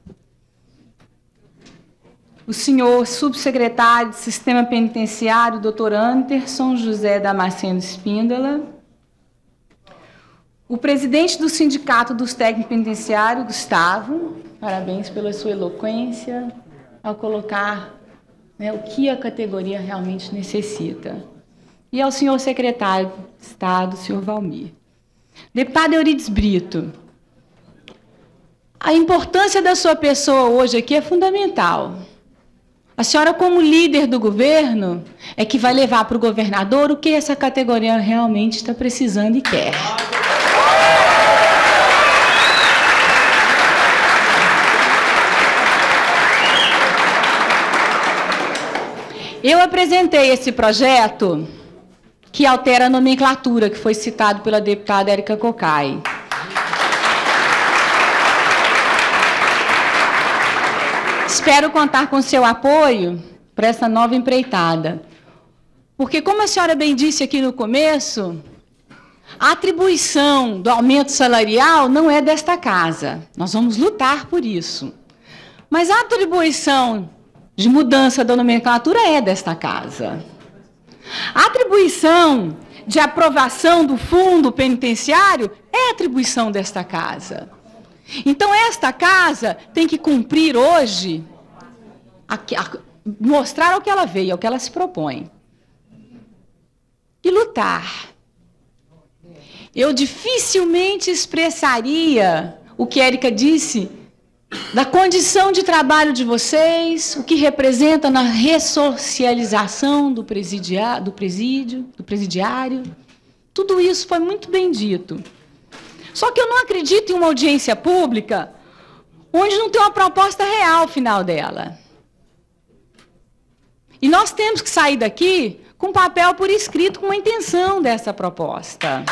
O senhor subsecretário de Sistema Penitenciário, doutor Anderson José Damasceno Espíndola, o presidente do Sindicato dos Técnicos Penitenciários, Gustavo, parabéns pela sua eloquência ao colocar, né, o que a categoria realmente necessita. E ao senhor secretário de Estado, senhor Valmir. Deputado Eurides Brito, a importância da sua pessoa hoje aqui é fundamental. A senhora, como líder do governo, é que vai levar para o governador o que essa categoria realmente está precisando e quer. Eu apresentei esse projeto que altera a nomenclatura, que foi citado pela deputada Érica Cocai. Espero contar com seu apoio para essa nova empreitada. Porque, como a senhora bem disse aqui no começo, a atribuição do aumento salarial não é desta casa. Nós vamos lutar por isso. Mas a atribuição de mudança da nomenclatura é desta casa. A atribuição de aprovação do fundo penitenciário é atribuição desta casa. Então, esta casa tem que cumprir hoje, mostrar ao que ela veio, ao que ela se propõe. E lutar. Eu dificilmente expressaria o que a Érica disse da condição de trabalho de vocês, o que representa na ressocialização do presidiário. Tudo isso foi muito bem dito. Só que eu não acredito em uma audiência pública onde não tem uma proposta real ao final dela. E nós temos que sair daqui com papel por escrito, com uma intenção dessa proposta.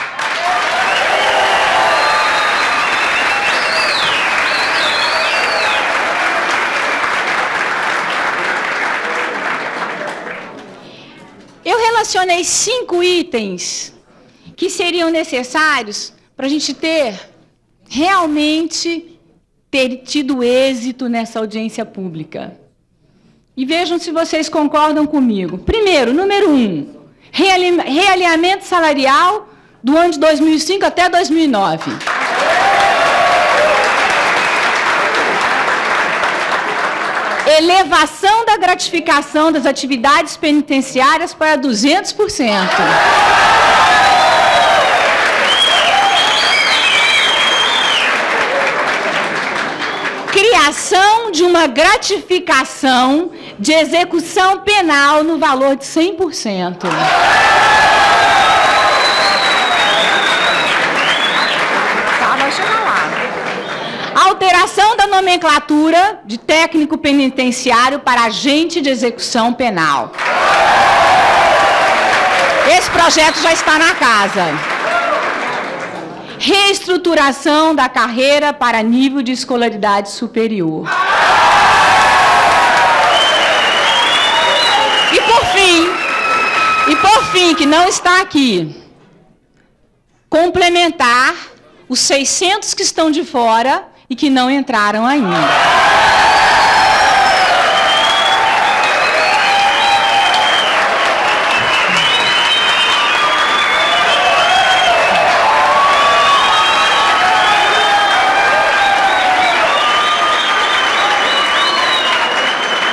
Eu relacionei 5 itens que seriam necessários para a gente realmente ter tido êxito nessa audiência pública. E vejam se vocês concordam comigo. Primeiro, número 1, realinhamento salarial do ano de 2005 até 2009. Elevação da gratificação das atividades penitenciárias para 200%. Criação de uma gratificação de execução penal no valor de 100%. Vai chegar lá. Alteração da nomenclatura de técnico penitenciário para agente de execução penal. Esse projeto já está na casa. Reestruturação da carreira para nível de escolaridade superior. E por fim, que não está aqui, complementar os 600 que estão de fora e que não entraram ainda.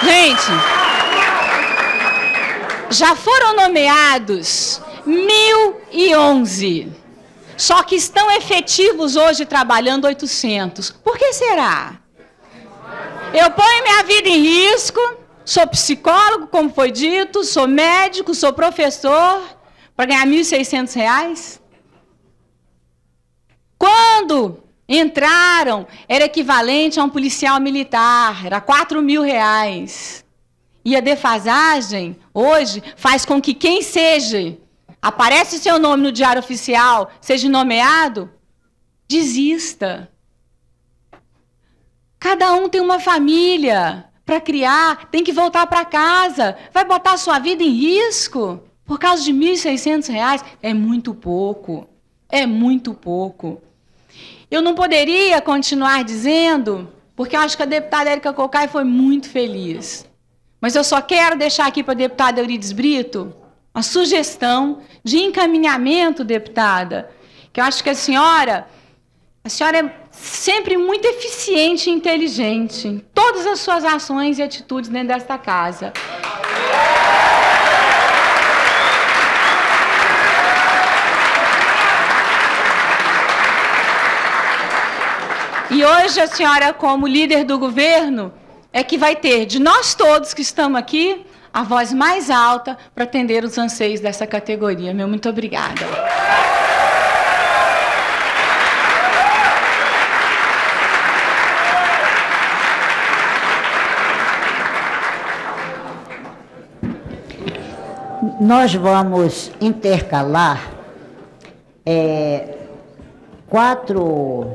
Gente, já foram nomeados 1.011. Só que estão efetivos hoje trabalhando 800. Por que será? Eu ponho minha vida em risco, sou psicólogo, como foi dito, sou médico, sou professor, para ganhar R$ 1.600? Quando entraram, era equivalente a um policial militar, era R$ 4.000. E a defasagem, hoje, faz com que quem aparece seu nome no Diário Oficial, seja nomeado, desista. Cada um tem uma família para criar, tem que voltar para casa. Vai botar a sua vida em risco por causa de R$ 1.600? É muito pouco. É muito pouco. Eu não poderia continuar dizendo, porque eu acho que a deputada Érica Cocai foi muito feliz. Mas eu só quero deixar aqui para a deputada Eurides Brito uma sugestão de encaminhamento, deputada, que eu acho que a senhora é sempre muito eficiente e inteligente em todas as suas ações e atitudes dentro desta casa. E hoje a senhora, como líder do governo, é que vai ter, de nós todos que estamos aqui, a voz mais alta para atender os anseios dessa categoria. Meu muito obrigada. Nós vamos intercalar 4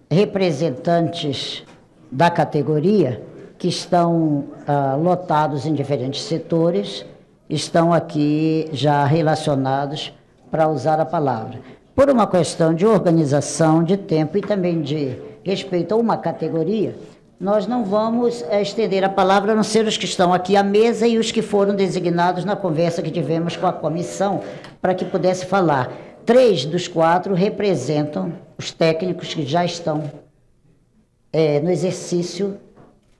representantes da categoria que estão lotados em diferentes setores, estão aqui já relacionados para usar a palavra. Por uma questão de organização, de tempo e também de respeito a uma categoria, nós não vamos estender a palavra, a não ser os que estão aqui à mesa e os que foram designados na conversa que tivemos com a comissão, para que pudesse falar. 3 dos 4 representam os técnicos que já estão no exercício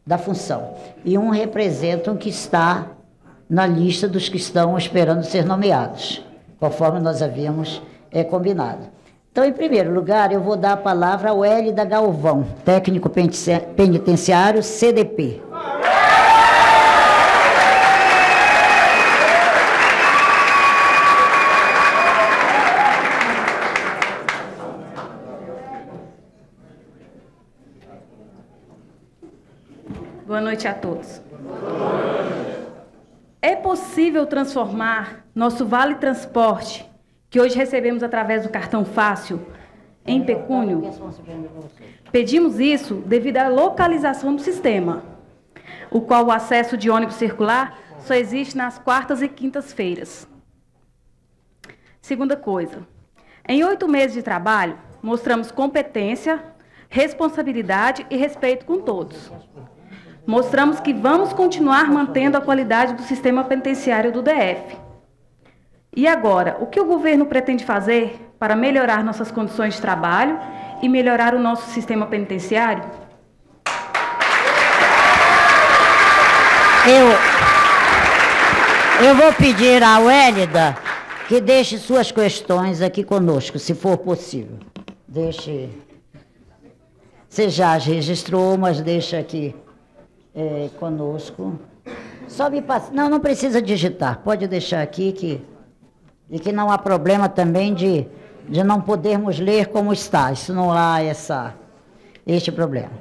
da função. E um representa o que está na lista dos que estão esperando ser nomeados, conforme nós havíamos combinado. Então, em primeiro lugar, eu vou dar a palavra ao Hélida Galvão, técnico penitenciário CDP. Boa noite a todos. É possível transformar nosso Vale Transporte, que hoje recebemos através do cartão fácil, em pecúnio? Pedimos isso devido à localização do sistema, o qual o acesso de ônibus circular só existe nas quartas e quintas-feiras. Segunda coisa, em 8 meses de trabalho, mostramos competência, responsabilidade e respeito com todos. Mostramos que vamos continuar mantendo a qualidade do sistema penitenciário do DF. E agora, o que o governo pretende fazer para melhorar nossas condições de trabalho e melhorar o nosso sistema penitenciário? Eu vou pedir à Hélida que deixe suas questões aqui conosco, se for possível. Deixe. Você já registrou, mas deixa aqui conosco. Só me passa. Não precisa digitar. Pode deixar aqui e que não há problema também de não podermos ler como está. Isso não há este problema.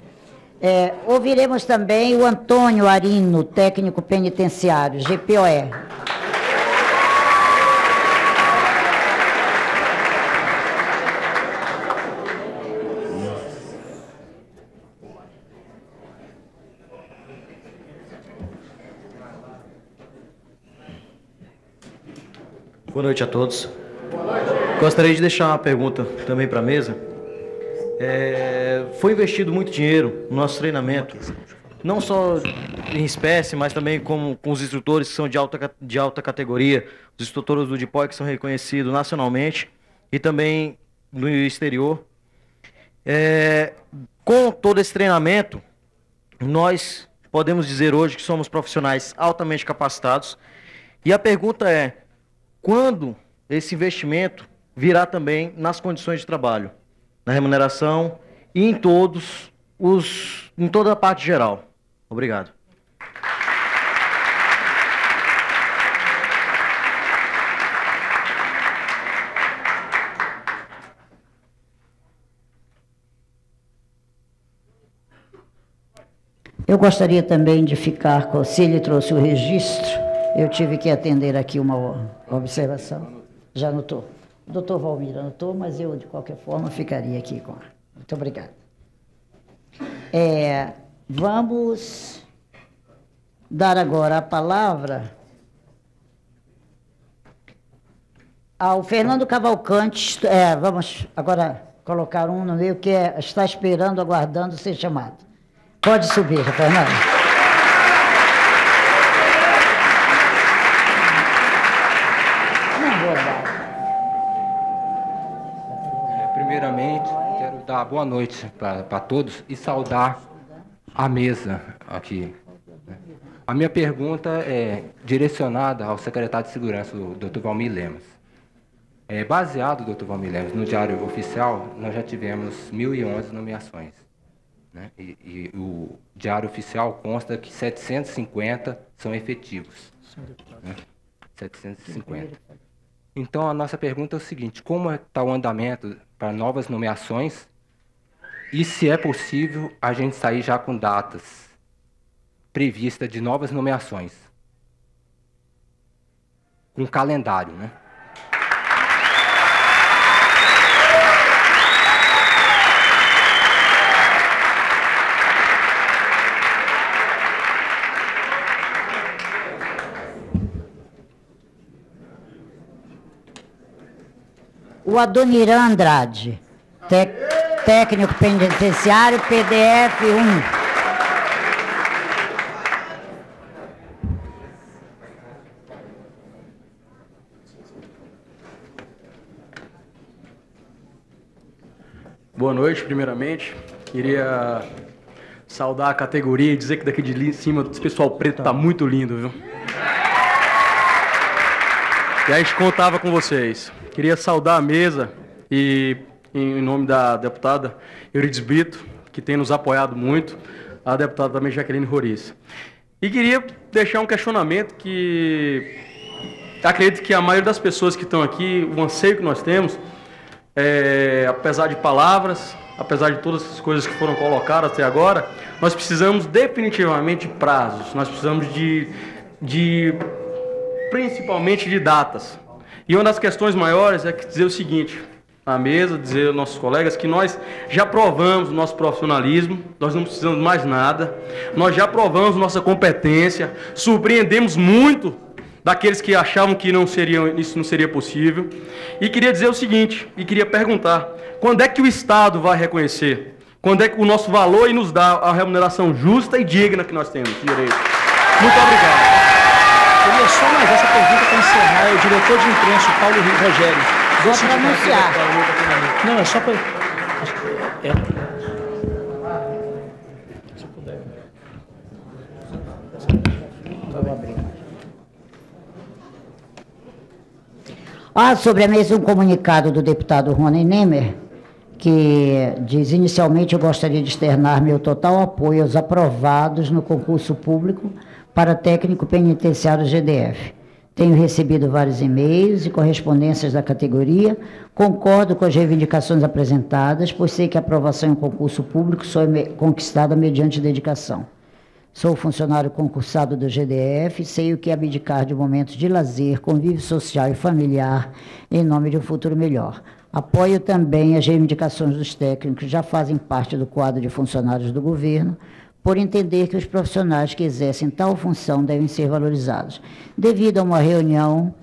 Ouviremos também o Antônio Arino, técnico penitenciário, GPOE. Boa noite a todos. Gostaria de deixar uma pergunta também para a mesa. Foi investido muito dinheiro no nosso treinamento, não só em espécie, mas também com os instrutores que são de alta categoria, os instrutores do DIPOI que são reconhecidos nacionalmente e também no exterior. Com todo esse treinamento, nós podemos dizer hoje que somos profissionais altamente capacitados. E a pergunta é: quando esse investimento virá também nas condições de trabalho, na remuneração e em toda a parte geral? Obrigado. Eu gostaria também de ficar com, se ele trouxe o registro, eu tive que atender aqui uma observação. Já anotou? O doutor Valmir anotou, mas eu, de qualquer forma, ficaria aqui com ela. Muito obrigada. Vamos dar agora a palavra ao Fernando Cavalcante. Vamos agora colocar um no meio que está esperando, aguardando ser chamado. Pode subir, Fernando. Primeiramente, quero dar boa noite para todos e saudar a mesa aqui. A minha pergunta é direcionada ao secretário de Segurança, o Dr. Valmir Lemos. Baseado, Dr. Valmir Lemos, no Diário Oficial, nós já tivemos 1.011 nomeações. Né? E o Diário Oficial consta que 750 são efetivos. Né? 750. Então, a nossa pergunta é o seguinte: como está o andamento para novas nomeações e se é possível a gente sair já com datas previstas de novas nomeações? Com calendário, né? O Adoniran Andrade, técnico penitenciário, PDF 1. Boa noite, primeiramente. Queria saudar a categoria e dizer que daqui de cima esse pessoal preto tá muito lindo, viu? E a gente contava com vocês. Queria saudar a mesa e, em nome da deputada Eurides Brito, que tem nos apoiado muito, a deputada também Jaqueline Roriz. E queria deixar um questionamento que acredito que a maioria das pessoas que estão aqui, o anseio que nós temos, apesar de palavras, apesar de todas as coisas que foram colocadas até agora, nós precisamos definitivamente de prazos, nós precisamos principalmente de datas. E uma das questões maiores é dizer o seguinte, à mesa, dizer aos nossos colegas que nós já provamos o nosso profissionalismo, nós não precisamos de mais nada, nós já provamos nossa competência, surpreendemos muito daqueles que achavam que isso não seria possível. E queria dizer o seguinte, e queria perguntar, quando é que o Estado vai reconhecer? Quando é que o nosso valor e nos dá a remuneração justa e digna que nós temos direito? Muito obrigado. Queria só mais essa pergunta para encerrar. É o diretor de imprensa, Paulo Rogério. Vou pronunciar. Não, é só para... Se puder. Vou abrir. Sobre a mesa um comunicado do deputado Rony Nemer, que diz: inicialmente eu gostaria de externar meu total apoio aos aprovados no concurso público para técnico penitenciário GDF. Tenho recebido vários e-mails e correspondências da categoria, concordo com as reivindicações apresentadas, pois sei que a aprovação em concurso público só é conquistada mediante dedicação. Sou funcionário concursado do GDF, sei o que é abdicar de momentos de lazer, convívio social e familiar em nome de um futuro melhor. Apoio também as reivindicações dos técnicos que já fazem parte do quadro de funcionários do governo, por entender que os profissionais que exercem tal função devem ser valorizados. Devido a uma reunião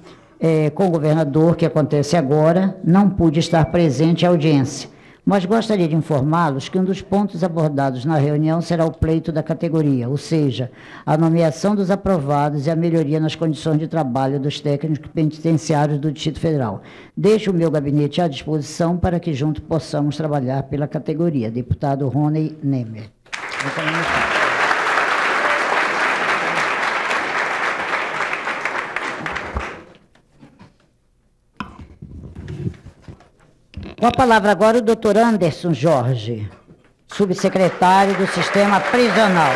com o governador, que acontece agora, não pude estar presente à audiência, mas gostaria de informá-los que um dos pontos abordados na reunião será o pleito da categoria, ou seja, a nomeação dos aprovados e a melhoria nas condições de trabalho dos técnicos penitenciários do Distrito Federal. Deixo o meu gabinete à disposição para que juntos possamos trabalhar pela categoria. Deputado Rony Nemer. Com a palavra agora o doutor Anderson Jorge, subsecretário do Sistema Prisional.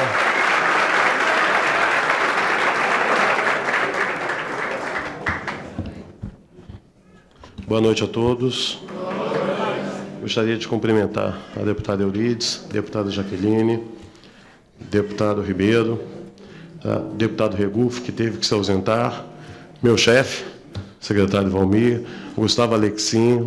Boa noite a todos. Gostaria de cumprimentar a deputada Eurides, a deputada Jaqueline, deputado Ribeiro, deputado Regufo, que teve que se ausentar, meu chefe, secretário Valmir, o Gustavo Alexim,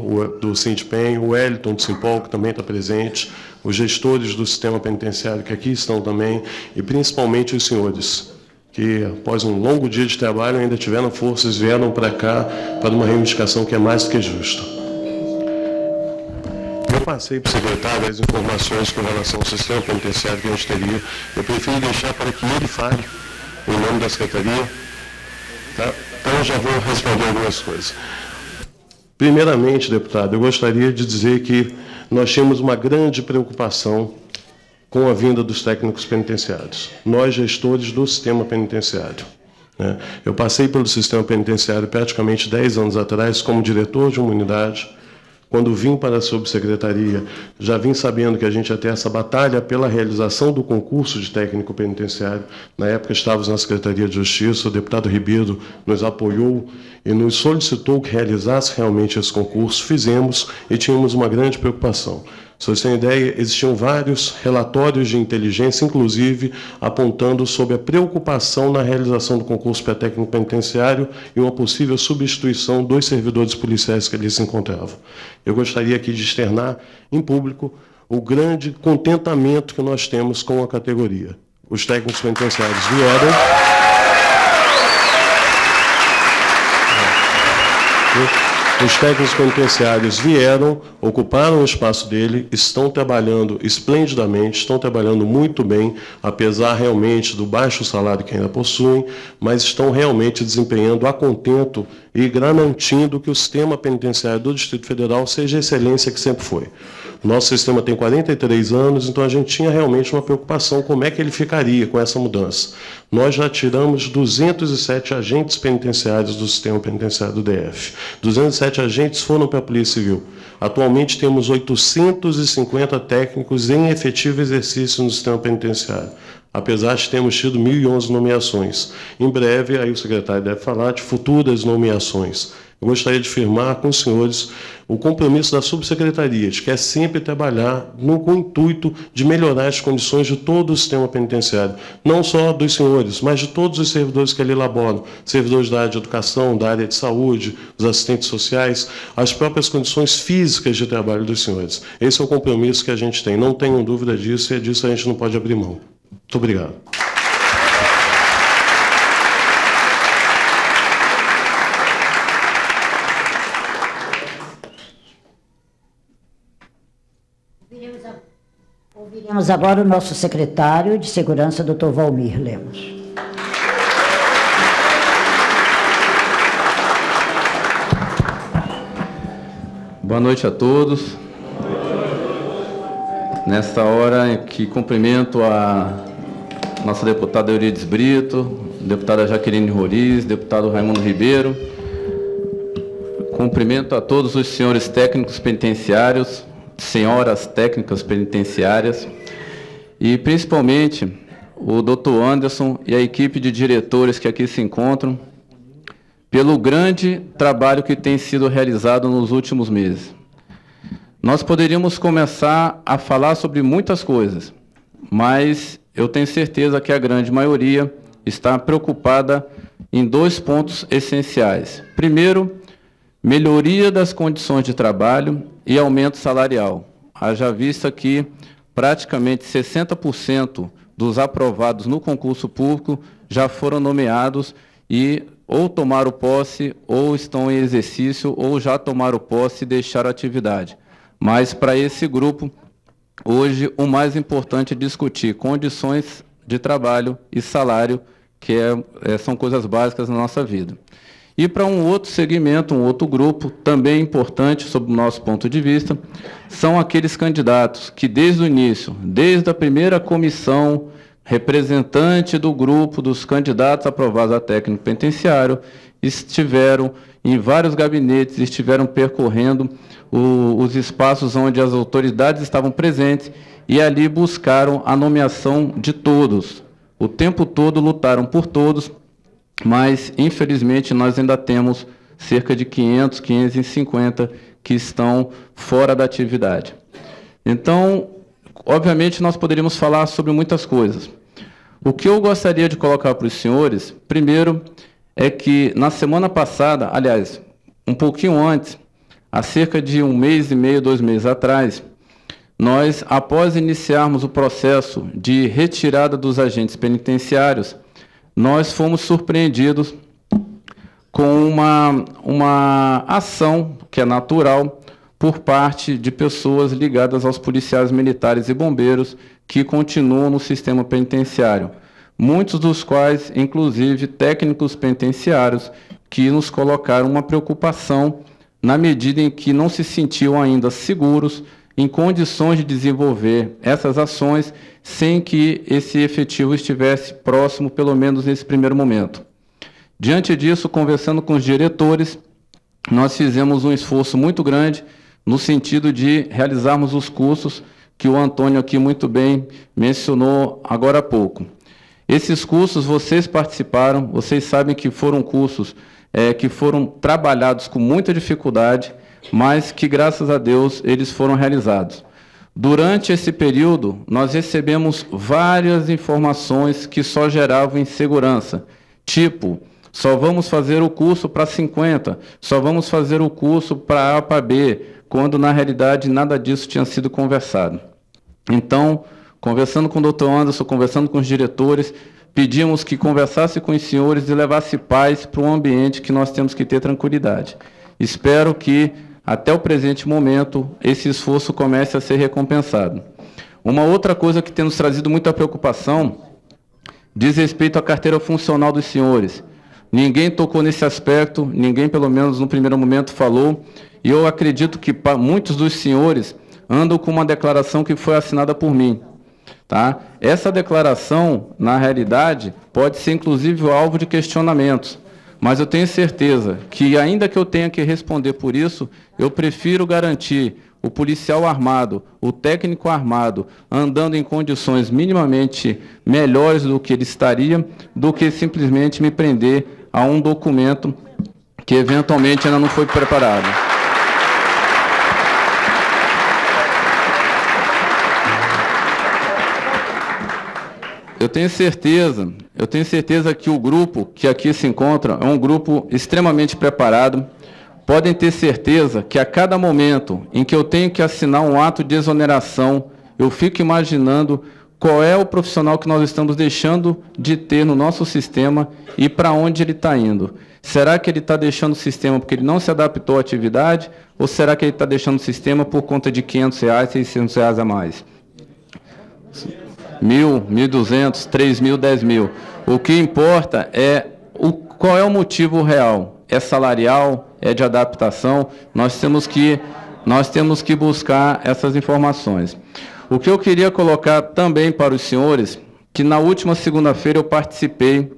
do Sindipem, o Wellington do Simpol, que também está presente, os gestores do sistema penitenciário, que aqui estão também, e principalmente os senhores, que após um longo dia de trabalho ainda tiveram forças e vieram para cá para uma reivindicação que é mais do que justa. Eu passei para o secretário as informações com relação ao sistema penitenciário que a gente teria. Eu prefiro deixar para que ele fale em nome da secretaria. Tá? Então, eu já vou responder algumas coisas. Primeiramente, deputado, eu gostaria de dizer que nós tínhamos uma grande preocupação com a vinda dos técnicos penitenciários, nós gestores do sistema penitenciário. Né? Eu passei pelo sistema penitenciário praticamente 10 anos atrás como diretor de uma unidade. Quando vim para a subsecretaria, já vim sabendo que a gente ia ter essa batalha pela realização do concurso de técnico penitenciário. Na época estávamos na Secretaria de Justiça, o deputado Ribeiro nos apoiou e nos solicitou que realizasse realmente esse concurso. Fizemos e tínhamos uma grande preocupação. Se vocês têm ideia, existiam vários relatórios de inteligência, inclusive apontando sobre a preocupação na realização do concurso para técnico penitenciário e uma possível substituição dos servidores policiais que ali se encontravam. Eu gostaria aqui de externar em público o grande contentamento que nós temos com a categoria. Os técnicos penitenciários vieram... Os técnicos penitenciários vieram, ocuparam o espaço dele, estão trabalhando esplendidamente, estão trabalhando muito bem, apesar realmente do baixo salário que ainda possuem, mas estão realmente desempenhando a contento e garantindo que o sistema penitenciário do Distrito Federal seja a excelência que sempre foi. Nosso sistema tem 43 anos, então a gente tinha realmente uma preocupação como é que ele ficaria com essa mudança. Nós já tiramos 207 agentes penitenciários do sistema penitenciário do DF. 207 agentes foram para a Polícia Civil. Atualmente temos 850 técnicos em efetivo exercício no sistema penitenciário, apesar de termos tido 1.011 nomeações. Em breve, aí o secretário deve falar de futuras nomeações. Eu gostaria de firmar com os senhores o compromisso da subsecretaria, de que é sempre trabalhar com o intuito de melhorar as condições de todo o sistema penitenciário, não só dos senhores, mas de todos os servidores que ali laboram, servidores da área de educação, da área de saúde, os assistentes sociais, as próprias condições físicas de trabalho dos senhores. Esse é o compromisso que a gente tem, não tenham dúvida disso, e disso a gente não pode abrir mão. Muito obrigado. Ouviremos agora o nosso secretário de Segurança, Dr. Valmir Lemos. Boa noite a todos. Nesta hora em que cumprimento a nossa deputada Eurides Brito, deputada Jaqueline Roriz, deputado Raimundo Ribeiro. Cumprimento a todos os senhores técnicos penitenciários, senhoras técnicas penitenciárias e principalmente o Dr. Anderson e a equipe de diretores que aqui se encontram pelo grande trabalho que tem sido realizado nos últimos meses. Nós poderíamos começar a falar sobre muitas coisas, mas eu tenho certeza que a grande maioria está preocupada em 2 pontos essenciais. Primeiro, melhoria das condições de trabalho e aumento salarial. Haja vista que praticamente 60% dos aprovados no concurso público já foram nomeados e ou tomaram posse, ou estão em exercício, ou já tomaram posse e deixaram a atividade. Mas para esse grupo, hoje o mais importante é discutir condições de trabalho e salário, que são coisas básicas na nossa vida. E para um outro segmento, um outro grupo, também importante, sob o nosso ponto de vista, são aqueles candidatos que desde o início, desde a primeira comissão, representante do grupo dos candidatos aprovados a técnico penitenciário, estiveram em vários gabinetes, estiveram percorrendo os espaços onde as autoridades estavam presentes e ali buscaram a nomeação de todos. O tempo todo lutaram por todos, mas, infelizmente, nós ainda temos cerca de 500, 550 que estão fora da atividade. Então, obviamente, nós poderíamos falar sobre muitas coisas, O que eu gostaria de colocar para os senhores, primeiro, é que na semana passada, aliás, um pouquinho antes, há cerca de 1 mês e meio, 2 meses atrás, nós, após iniciarmos o processo de retirada dos agentes penitenciários, nós fomos surpreendidos com uma ação que é natural por parte de pessoas ligadas aos policiais militares e bombeiros que continuam no sistema penitenciário. Muitos dos quais, inclusive, técnicos penitenciários, que nos colocaram uma preocupação na medida em que não se sentiam ainda seguros em condições de desenvolver essas ações sem que esse efetivo estivesse próximo, pelo menos nesse primeiro momento. Diante disso, conversando com os diretores, nós fizemos um esforço muito grande no sentido de realizarmos os cursos que o Antônio aqui muito bem mencionou agora há pouco. Esses cursos vocês participaram, vocês sabem que foram cursos que foram trabalhados com muita dificuldade, mas que, graças a Deus, eles foram realizados. Durante esse período, nós recebemos várias informações que só geravam insegurança, tipo, só vamos fazer o curso para 50, só vamos fazer o curso para A para B, quando, na realidade, nada disso tinha sido conversado. Então, conversando com o Dr. Anderson, conversando com os diretores, pedimos que conversasse com os senhores e levasse paz para um ambiente que nós temos que ter tranquilidade. Espero que, até o presente momento, esse esforço comece a ser recompensado. Uma outra coisa que tem nos trazido muita preocupação diz respeito à carteira funcional dos senhores. Ninguém tocou nesse aspecto, ninguém, pelo menos no primeiro momento, falou, e eu acredito que muitos dos senhores andam com uma declaração que foi assinada por mim. Tá? Essa declaração, na realidade, pode ser inclusive alvo de questionamentos, mas eu tenho certeza que, ainda que eu tenha que responder por isso, eu prefiro garantir o policial armado, o técnico armado, andando em condições minimamente melhores do que ele estaria, do que simplesmente me prender a um documento que eventualmente ainda não foi preparado. Eu tenho certeza que o grupo que aqui se encontra é um grupo extremamente preparado. Podem ter certeza que a cada momento em que eu tenho que assinar um ato de exoneração, eu fico imaginando qual é o profissional que nós estamos deixando de ter no nosso sistema e para onde ele está indo. Será que ele está deixando o sistema porque ele não se adaptou à atividade, ou será que ele está deixando o sistema por conta de R$500, R$600 a mais? 1.000, 1.200, 3.000, 10.000. O que importa é qual é o motivo real. É salarial? É de adaptação? Nós temos que buscar essas informações. O que eu queria colocar também para os senhores, que na última segunda-feira eu participei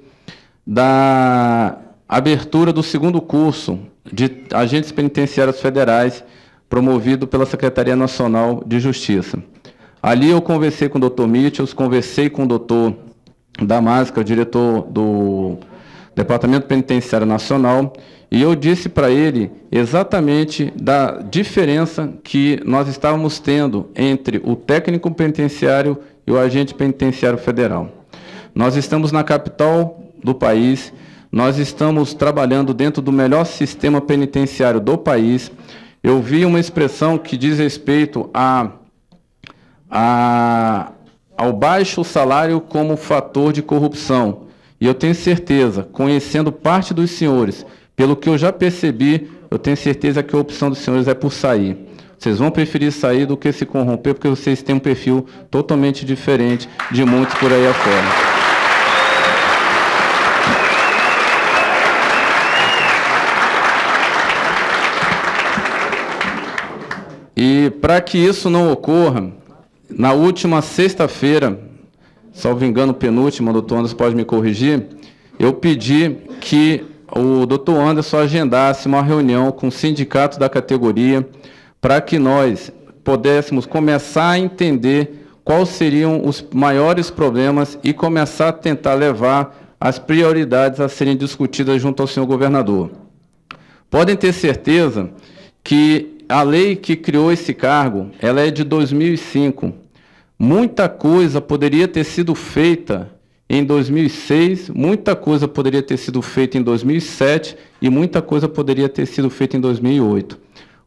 da abertura do segundo curso de agentes penitenciários federais, promovido pela Secretaria Nacional de Justiça. Ali eu conversei com o Dr. Mitchell, conversei com o Dr. Damasca, o diretor do Departamento Penitenciário Nacional, e eu disse para ele exatamente da diferença que nós estávamos tendo entre o técnico penitenciário e o agente penitenciário federal. Nós estamos na capital do país, nós estamos trabalhando dentro do melhor sistema penitenciário do país. Eu vi uma expressão que diz respeito ao baixo salário como fator de corrupção. E eu tenho certeza, conhecendo parte dos senhores, pelo que eu já percebi, eu tenho certeza que a opção dos senhores é por sair. Vocês vão preferir sair do que se corromper, porque vocês têm um perfil totalmente diferente de muitos por aí afora. E para que isso não ocorra, na última sexta-feira, salvo engano, penúltima, o doutor Anderson pode me corrigir, eu pedi que o doutor Anderson agendasse uma reunião com o sindicato da categoria para que nós pudéssemos começar a entender quais seriam os maiores problemas e começar a tentar levar as prioridades a serem discutidas junto ao senhor governador. Podem ter certeza que a lei que criou esse cargo, ela é de 2005. Muita coisa poderia ter sido feita em 2006, muita coisa poderia ter sido feita em 2007 e muita coisa poderia ter sido feita em 2008.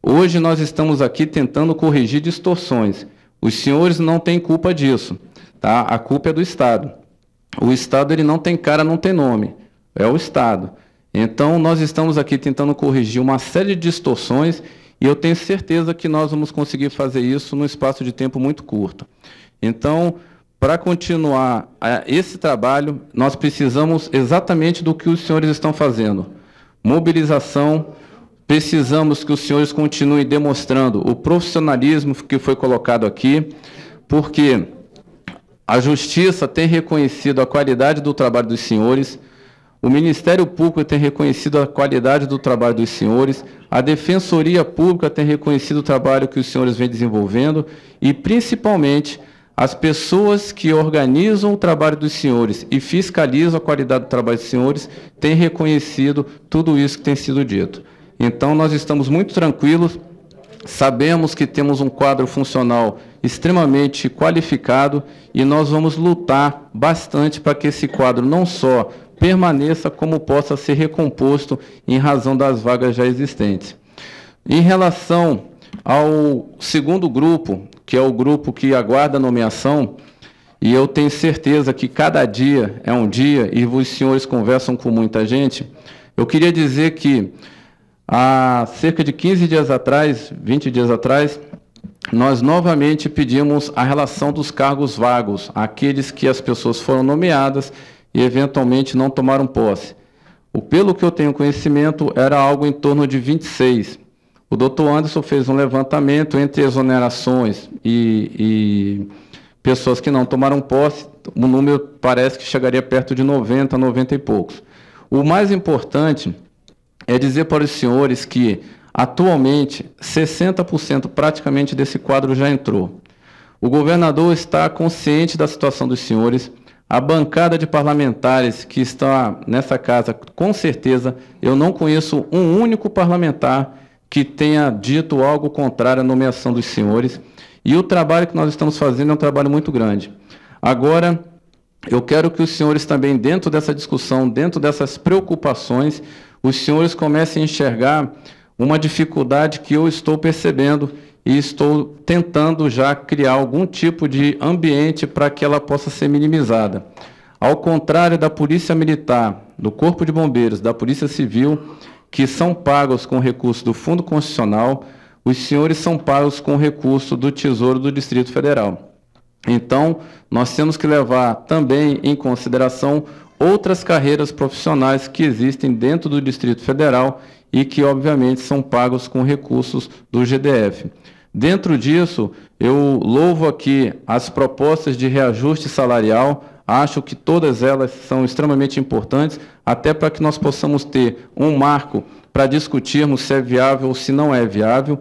Hoje nós estamos aqui tentando corrigir distorções. Os senhores não têm culpa disso, tá? A culpa é do Estado. O Estado ele não tem cara, não tem nome. É o Estado. Então, nós estamos aqui tentando corrigir uma série de distorções e eu tenho certeza que nós vamos conseguir fazer isso num espaço de tempo muito curto. Então, para continuar esse trabalho, nós precisamos exatamente do que os senhores estão fazendo. Mobilização, precisamos que os senhores continuem demonstrando o profissionalismo que foi colocado aqui, porque a Justiça tem reconhecido a qualidade do trabalho dos senhores, o Ministério Público tem reconhecido a qualidade do trabalho dos senhores, a Defensoria Pública tem reconhecido o trabalho que os senhores vêm desenvolvendo e, principalmente, as pessoas que organizam o trabalho dos senhores e fiscalizam a qualidade do trabalho dos senhores têm reconhecido tudo isso que tem sido dito. Então, nós estamos muito tranquilos, sabemos que temos um quadro funcional extremamente qualificado e nós vamos lutar bastante para que esse quadro não só permaneça, como possa ser recomposto em razão das vagas já existentes. Em relação ao segundo grupo, que é o grupo que aguarda a nomeação, e eu tenho certeza que cada dia é um dia, e os senhores conversam com muita gente, eu queria dizer que há cerca de 15 dias atrás, 20 dias atrás, nós novamente pedimos a relação dos cargos vagos, aqueles que as pessoas foram nomeadas e eventualmente não tomaram posse. Pelo que eu tenho conhecimento, era algo em torno de 26. O doutor Anderson fez um levantamento entre exonerações e pessoas que não tomaram posse, o número parece que chegaria perto de 90, 90 e poucos. O mais importante é dizer para os senhores que, atualmente, 60% praticamente desse quadro já entrou. O governador está consciente da situação dos senhores. A bancada de parlamentares que está nessa casa, com certeza, eu não conheço um único parlamentar que tenha dito algo contrário à nomeação dos senhores. E o trabalho que nós estamos fazendo é um trabalho muito grande. Agora, eu quero que os senhores também, dentro dessa discussão, dentro dessas preocupações, os senhores comecem a enxergar uma dificuldade que eu estou percebendo e estou tentando já criar algum tipo de ambiente para que ela possa ser minimizada. Ao contrário da Polícia Militar, do Corpo de Bombeiros, da Polícia Civil, que são pagos com recurso do Fundo Constitucional, os senhores são pagos com recurso do Tesouro do Distrito Federal. Então, nós temos que levar também em consideração outras carreiras profissionais que existem dentro do Distrito Federal e que, obviamente, são pagos com recursos do GDF. Dentro disso, eu louvo aqui as propostas de reajuste salarial, acho que todas elas são extremamente importantes, até para que nós possamos ter um marco para discutirmos se é viável ou se não é viável.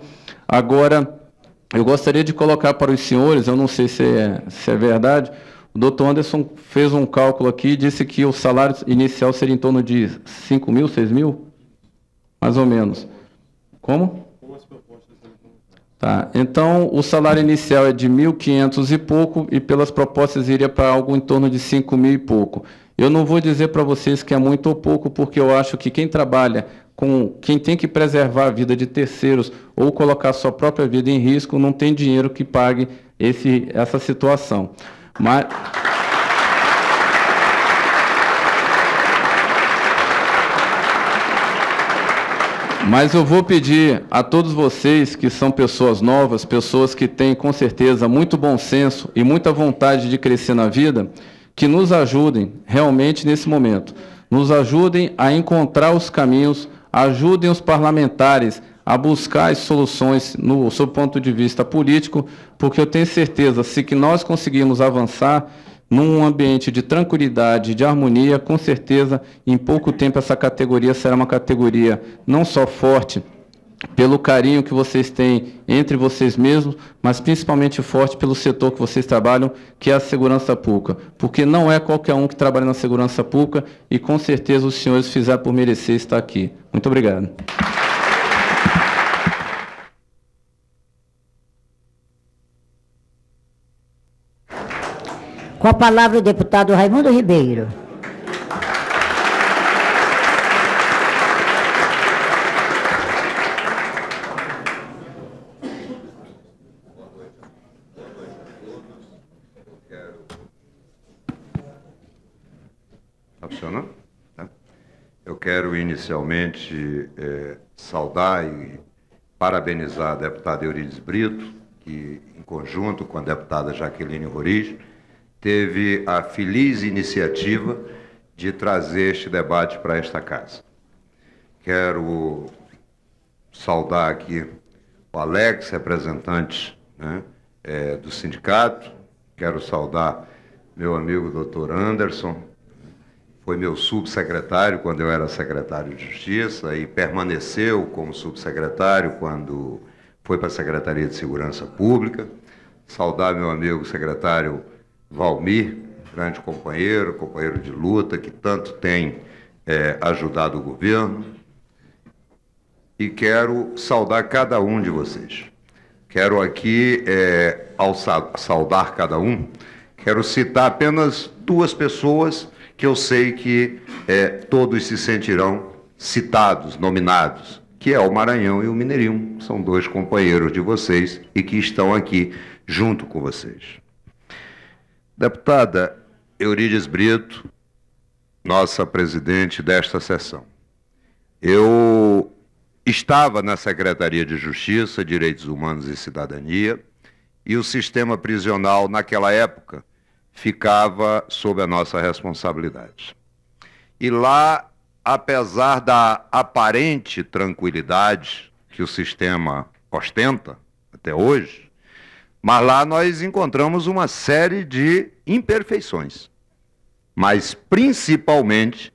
Agora, eu gostaria de colocar para os senhores, eu não sei se é verdade, o doutor Anderson fez um cálculo aqui e disse que o salário inicial seria em torno de 5 mil, 6 mil? Mais ou menos. Como? Tá. Então, o salário inicial é de 1.500 e pouco e pelas propostas iria para algo em torno de 5.000 e pouco. Eu não vou dizer para vocês que é muito ou pouco, porque eu acho que quem trabalha com quem tem que preservar a vida de terceiros ou colocar sua própria vida em risco não tem dinheiro que pague essa situação. Mas eu vou pedir a todos vocês que são pessoas novas, pessoas que têm com certeza muito bom senso e muita vontade de crescer na vida, que nos ajudem realmente nesse momento. Nos ajudem a encontrar os caminhos, ajudem os parlamentares a buscar as soluções no seu ponto de vista político, porque eu tenho certeza, se que nós conseguirmos avançar num ambiente de tranquilidade, de harmonia, com certeza, em pouco tempo essa categoria será uma categoria não só forte pelo carinho que vocês têm entre vocês mesmos, mas principalmente forte pelo setor que vocês trabalham, que é a segurança pública. Porque não é qualquer um que trabalha na segurança pública e com certeza os senhores fizeram por merecer estar aqui. Muito obrigado. Com a palavra o deputado Raimundo Ribeiro. Eu quero inicialmente saudar e parabenizar a deputada Eurides Brito, que, em conjunto com a deputada Jaqueline Roriz, teve a feliz iniciativa de trazer este debate para esta casa. Quero saudar aqui o Alex, representante, né, do sindicato. Quero saudar meu amigo Dr. Anderson, foi meu subsecretário quando eu era secretário de Justiça e permaneceu como subsecretário quando foi para a Secretaria de Segurança Pública. Saudar meu amigo secretário Valmir, grande companheiro de luta, que tanto tem ajudado o governo. E quero saudar cada um de vocês. Quero aqui, ao saudar cada um, quero citar apenas duas pessoas que eu sei que todos se sentirão citados, nominados, que é o Maranhão e o Mineirinho. São dois companheiros de vocês e que estão aqui junto com vocês. Deputada Eurides Brito, nossa presidente desta sessão. Eu estava na Secretaria de Justiça, Direitos Humanos e Cidadania, e o sistema prisional, naquela época, ficava sob a nossa responsabilidade. E lá, apesar da aparente tranquilidade que o sistema ostenta até hoje, mas lá nós encontramos uma série de imperfeições. Mas, principalmente,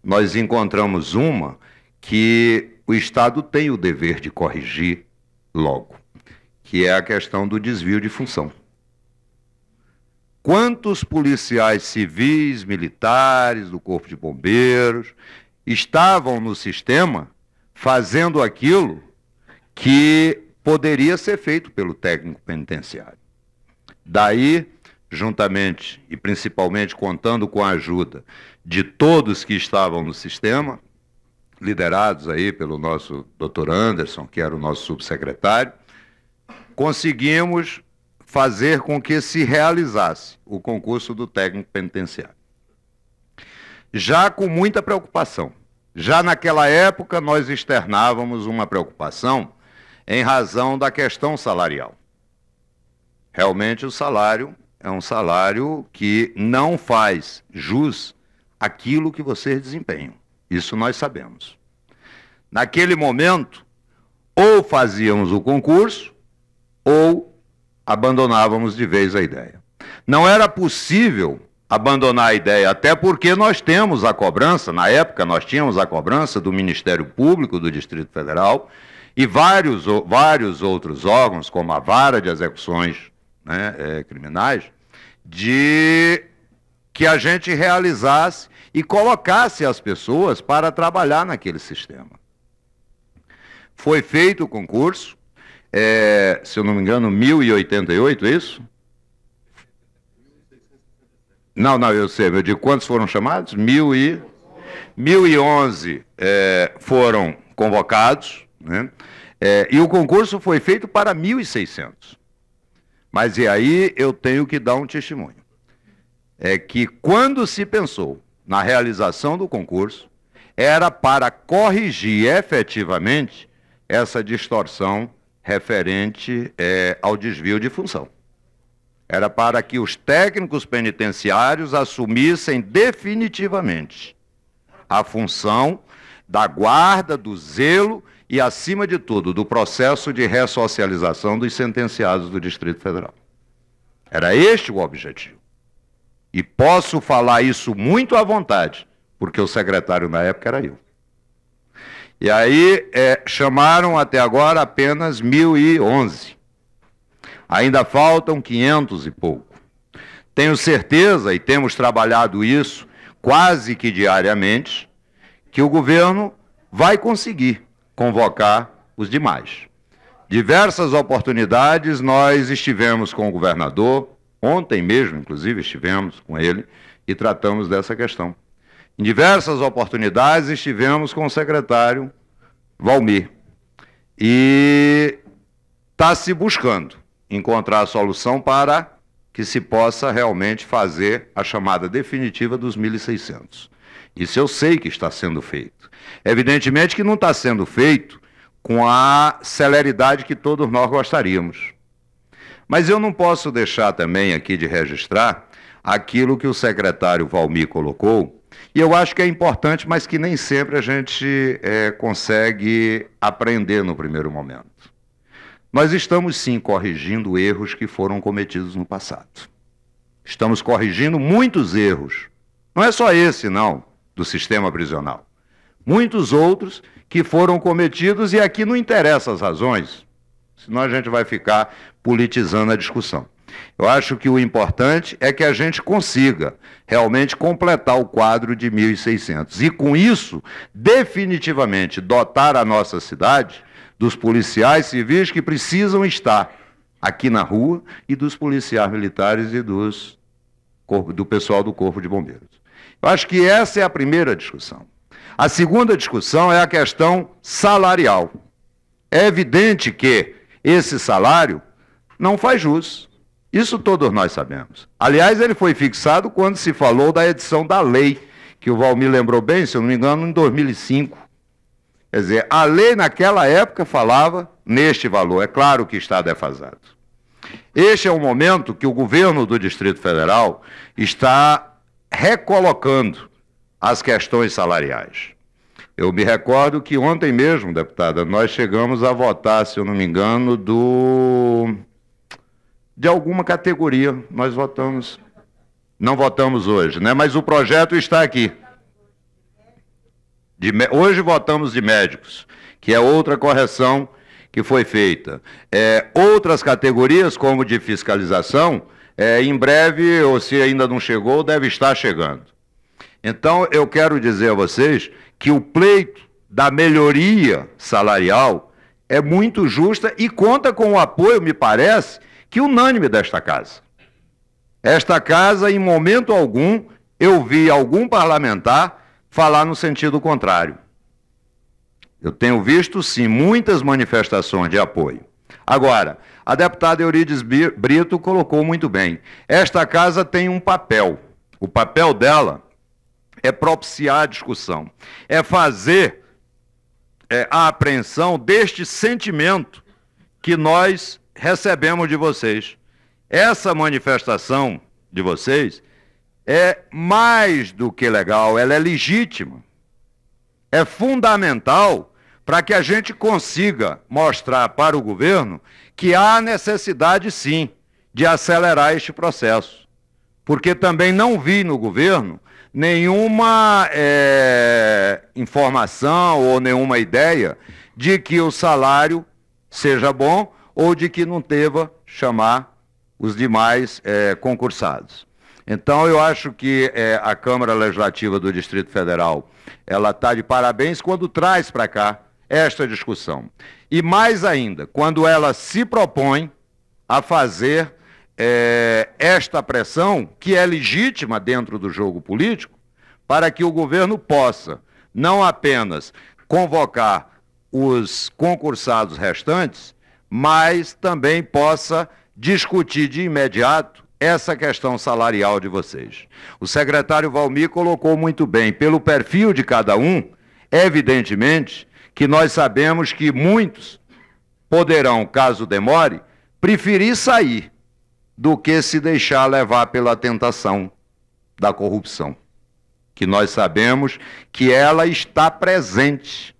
nós encontramos uma que o Estado tem o dever de corrigir logo, que é a questão do desvio de função. Quantos policiais civis, militares, do Corpo de Bombeiros, estavam no sistema fazendo aquilo que poderia ser feito pelo técnico penitenciário? Daí, juntamente e principalmente contando com a ajuda de todos que estavam no sistema, liderados aí pelo nosso Dr. Anderson, que era o nosso subsecretário, conseguimos fazer com que se realizasse o concurso do técnico penitenciário. Já com muita preocupação. Já naquela época nós externávamos uma preocupação em razão da questão salarial. Realmente o salário é um salário que não faz jus àquilo que vocês desempenham. Isso nós sabemos. Naquele momento, ou fazíamos o concurso, ou abandonávamos de vez a ideia. Não era possível abandonar a ideia, até porque nós temos a cobrança, na época nós tínhamos a cobrança do Ministério Público do Distrito Federal e vários outros órgãos, como a Vara de Execuções, né, criminais, de que a gente realizasse e colocasse as pessoas para trabalhar naquele sistema. Foi feito o concurso, se eu não me engano, 1088, é isso? Não, eu sei, eu digo quantos foram chamados? 1011 foram convocados, né? E o concurso foi feito para 1.600. Mas e aí eu tenho que dar um testemunho. É que quando se pensou na realização do concurso, era para corrigir efetivamente essa distorção referente ao desvio de função. Era para que os técnicos penitenciários assumissem definitivamente a função da guarda, do zelo e, acima de tudo, do processo de ressocialização dos sentenciados do Distrito Federal. Era este o objetivo. E posso falar isso muito à vontade, porque o secretário na época era eu. E aí chamaram até agora apenas 1011. Ainda faltam 500 e pouco. Tenho certeza, e temos trabalhado isso quase que diariamente, que o governo vai conseguir convocar os demais. Diversas oportunidades nós estivemos com o governador, Ontem mesmo, inclusive, estivemos com ele e tratamos dessa questão. Em diversas oportunidades estivemos com o secretário Valmir. E está se buscando encontrar a solução para que se possa realmente fazer a chamada definitiva dos 1.600. Isso eu sei que está sendo feito. Evidentemente que não está sendo feito com a celeridade que todos nós gostaríamos. Mas eu não posso deixar também aqui de registrar aquilo que o secretário Valmir colocou, e eu acho que é importante, mas que nem sempre a gente consegue aprender no primeiro momento. Nós estamos, sim, corrigindo erros que foram cometidos no passado. Estamos corrigindo muitos erros. Não é só esse, não, do sistema prisional. Muitos outros que foram cometidos, e aqui não interessa as razões, senão a gente vai ficar politizando a discussão. Eu acho que o importante é que a gente consiga realmente completar o quadro de 1.600. E, com isso, definitivamente dotar a nossa cidade dos policiais civis que precisam estar aqui na rua e dos policiais militares e do pessoal do Corpo de Bombeiros. Eu acho que essa é a primeira discussão. A segunda discussão é a questão salarial. É evidente que esse salário não faz jus. Isso todos nós sabemos. Aliás, ele foi fixado quando se falou da edição da lei, que o Valmir lembrou bem, se eu não me engano, em 2005. Quer dizer, a lei naquela época falava neste valor. É claro que está defasado. Este é o momento que o governo do Distrito Federal está recolocando as questões salariais. Eu me recordo que ontem mesmo, deputada, nós chegamos a votar, se eu não me engano, de alguma categoria. Nós votamos, não votamos hoje, né? Mas o projeto está aqui. Hoje votamos de médicos, que é outra correção que foi feita. Outras categorias, como de fiscalização, em breve, ou se ainda não chegou, deve estar chegando. Então, eu quero dizer a vocês que o pleito da melhoria salarial é muito justa e conta com o apoio, me parece, que unânime desta casa. Esta casa, em momento algum, eu vi algum parlamentar falar no sentido contrário. Eu tenho visto, sim, muitas manifestações de apoio. Agora, a deputada Eurides Brito colocou muito bem. Esta casa tem um papel. O papel dela é propiciar a discussão, é fazer a apreensão deste sentimento que nós recebemos de vocês. Essa manifestação de vocês é mais do que legal, ela é legítima. É fundamental para que a gente consiga mostrar para o governo que há necessidade, sim, de acelerar este processo. Porque também não vi no governo nenhuma informação ou nenhuma ideia de que o salário seja bom ou de que não deva chamar os demais concursados. Então, eu acho que a Câmara Legislativa do Distrito Federal, ela está de parabéns quando traz para cá esta discussão. E mais ainda, quando ela se propõe a fazer esta pressão, que é legítima dentro do jogo político, para que o governo possa não apenas convocar os concursados restantes, mas também possa discutir de imediato essa questão salarial de vocês. O secretário Valmir colocou muito bem, pelo perfil de cada um, evidentemente que nós sabemos que muitos poderão, caso demore, preferir sair do que se deixar levar pela tentação da corrupção, que nós sabemos que ela está presente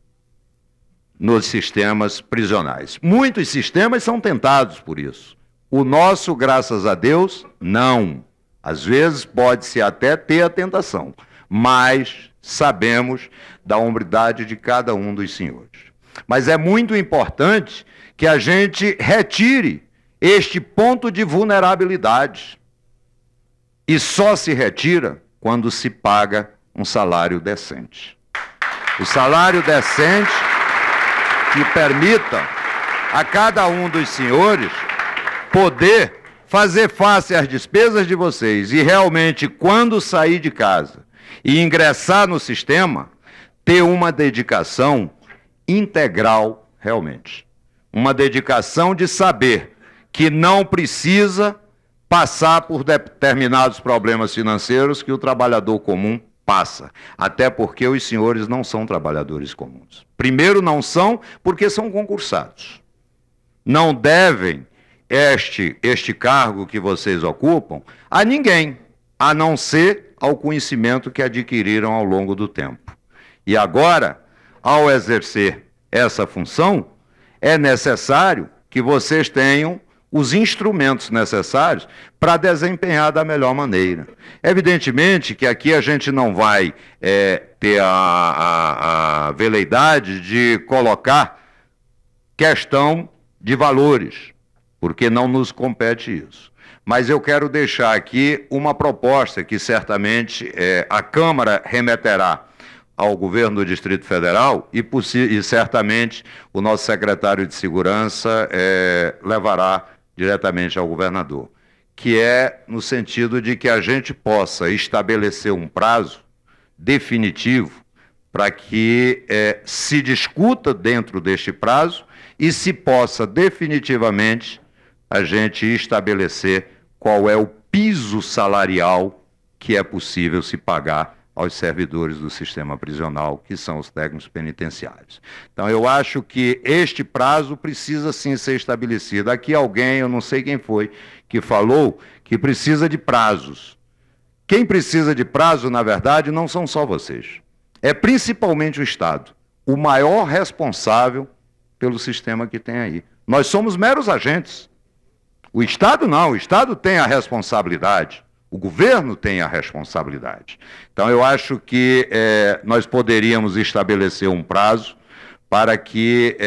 nos sistemas prisionais. Muitos sistemas são tentados por isso. O nosso, graças a Deus, não. Às vezes pode-se até ter a tentação, mas sabemos da hombridade de cada um dos senhores. Mas é muito importante que a gente retire este ponto de vulnerabilidade. E só se retira quando se paga um salário decente. O salário decente que permita a cada um dos senhores poder fazer face às despesas de vocês e realmente, quando sair de casa e ingressar no sistema, ter uma dedicação integral realmente. Uma dedicação de saber que não precisa passar por determinados problemas financeiros que o trabalhador comum passa. Até porque os senhores não são trabalhadores comuns. Primeiro, não são porque são concursados. Não devem este cargo que vocês ocupam a ninguém, a não ser ao conhecimento que adquiriram ao longo do tempo. E agora, ao exercer essa função, é necessário que vocês tenham os instrumentos necessários para desempenhar da melhor maneira. Evidentemente que aqui a gente não vai ter a veleidade de colocar questão de valores, porque não nos compete isso. Mas eu quero deixar aqui uma proposta que certamente a Câmara remeterá ao governo do Distrito Federal e certamente o nosso secretário de Segurança levará diretamente ao governador, que é no sentido de que a gente possa estabelecer um prazo definitivo para que se discuta dentro deste prazo e se possa definitivamente a gente estabelecer qual é o piso salarial que é possível se pagar aos servidores do sistema prisional, que são os técnicos penitenciários. Então, eu acho que este prazo precisa sim ser estabelecido. Aqui alguém, eu não sei quem foi, que falou que precisa de prazos. Quem precisa de prazo, na verdade, não são só vocês. É principalmente o Estado, o maior responsável pelo sistema que tem aí. Nós somos meros agentes. O Estado não, o Estado tem a responsabilidade. O governo tem a responsabilidade. Então, eu acho que nós poderíamos estabelecer um prazo para que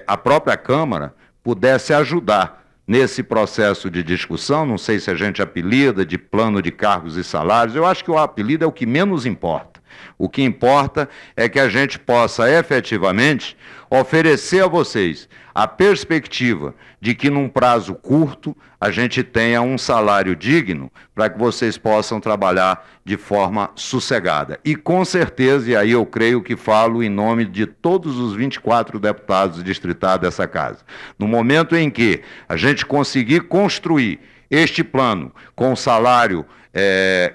a própria Câmara pudesse ajudar nesse processo de discussão. Não sei se a gente apelida de plano de cargos e salários. Eu acho que o apelido é o que menos importa. O que importa é que a gente possa efetivamente oferecer a vocês a perspectiva de que num prazo curto a gente tenha um salário digno para que vocês possam trabalhar de forma sossegada. E com certeza, e aí eu creio que falo em nome de todos os 24 deputados distritais dessa casa, no momento em que a gente conseguir construir este plano com salário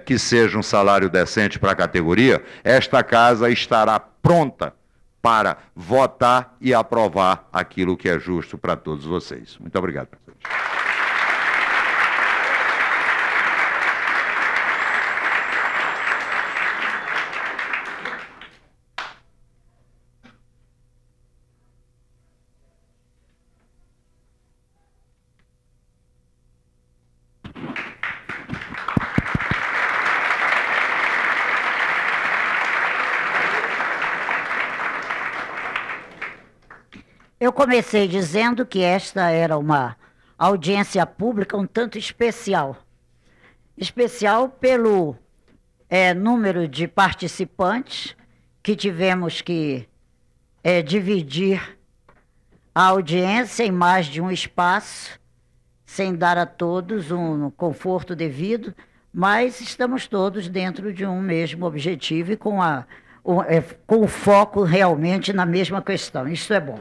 que seja um salário decente para a categoria, esta casa estará pronta para votar e aprovar aquilo que é justo para todos vocês. Muito obrigado, presidente. Eu comecei dizendo que esta era uma audiência pública um tanto especial. Especial pelo número de participantes, que tivemos que dividir a audiência em mais de um espaço, sem dar a todos um conforto devido, mas estamos todos dentro de um mesmo objetivo e com o foco realmente na mesma questão. Isso é bom.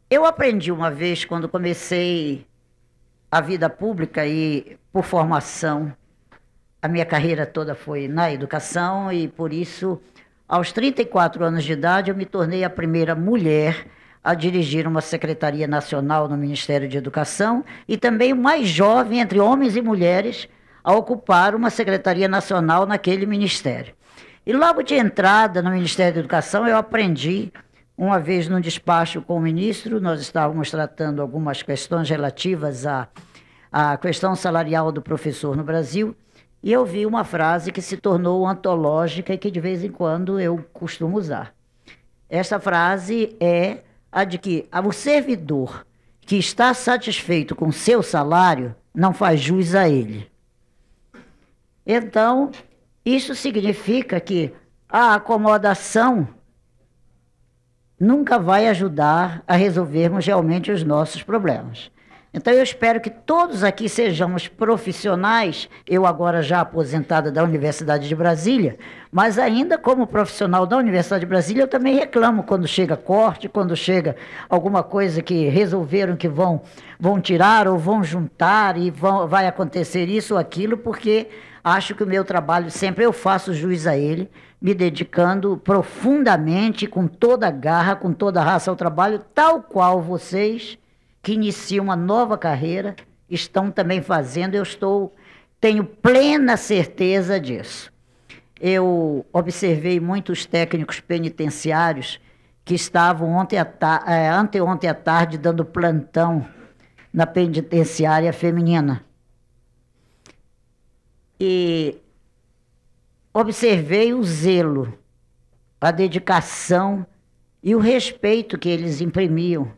Eu aprendi uma vez, quando comecei a vida pública e, por formação, a minha carreira toda foi na educação e, por isso, aos 34 anos de idade, eu me tornei a primeira mulher a dirigir uma secretaria nacional no Ministério de Educação e também o mais jovem entre homens e mulheres a ocupar uma secretaria nacional naquele ministério. E logo de entrada no Ministério da Educação, eu aprendi. Uma vez, num despacho com o ministro, nós estávamos tratando algumas questões relativas à questão salarial do professor no Brasil, e eu vi uma frase que se tornou antológica e que, de vez em quando, eu costumo usar. Essa frase é a de que o servidor que está satisfeito com seu salário não faz jus a ele. Então, isso significa que a acomodação nunca vai ajudar a resolvermos realmente os nossos problemas. Então, eu espero que todos aqui sejamos profissionais, eu agora já aposentada da Universidade de Brasília, mas ainda como profissional da Universidade de Brasília, eu também reclamo quando chega corte, quando chega alguma coisa que resolveram que vão tirar ou vão juntar e vai acontecer isso ou aquilo, porque acho que o meu trabalho sempre eu faço jus a ele, me dedicando profundamente, com toda a garra, com toda a raça ao trabalho, tal qual vocês que iniciam uma nova carreira, estão também fazendo, tenho plena certeza disso. Eu observei muitos técnicos penitenciários que estavam anteontem à tarde dando plantão na penitenciária feminina. E observei o zelo, a dedicação e o respeito que eles imprimiam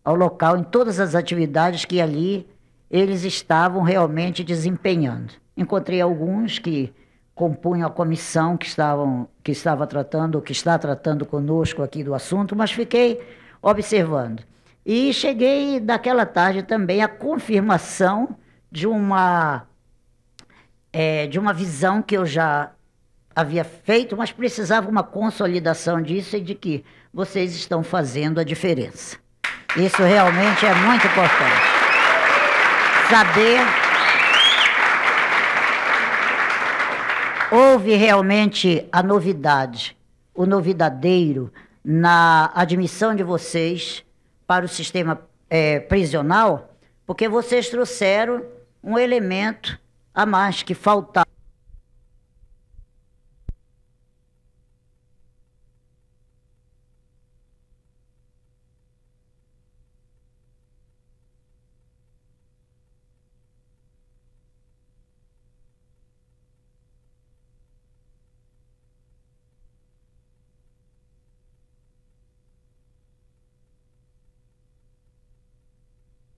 ao local, em todas as atividades que ali eles estavam realmente desempenhando. Encontrei alguns que compunham a comissão que está tratando conosco aqui do assunto, mas fiquei observando. E cheguei daquela tarde também à confirmação de uma visão que eu já havia feito, mas precisava uma consolidação disso e de que vocês estão fazendo a diferença. Isso realmente é muito importante. Saber. Houve realmente a novidade, o novidadeiro na admissão de vocês para o sistema prisional, porque vocês trouxeram um elemento a mais que faltava.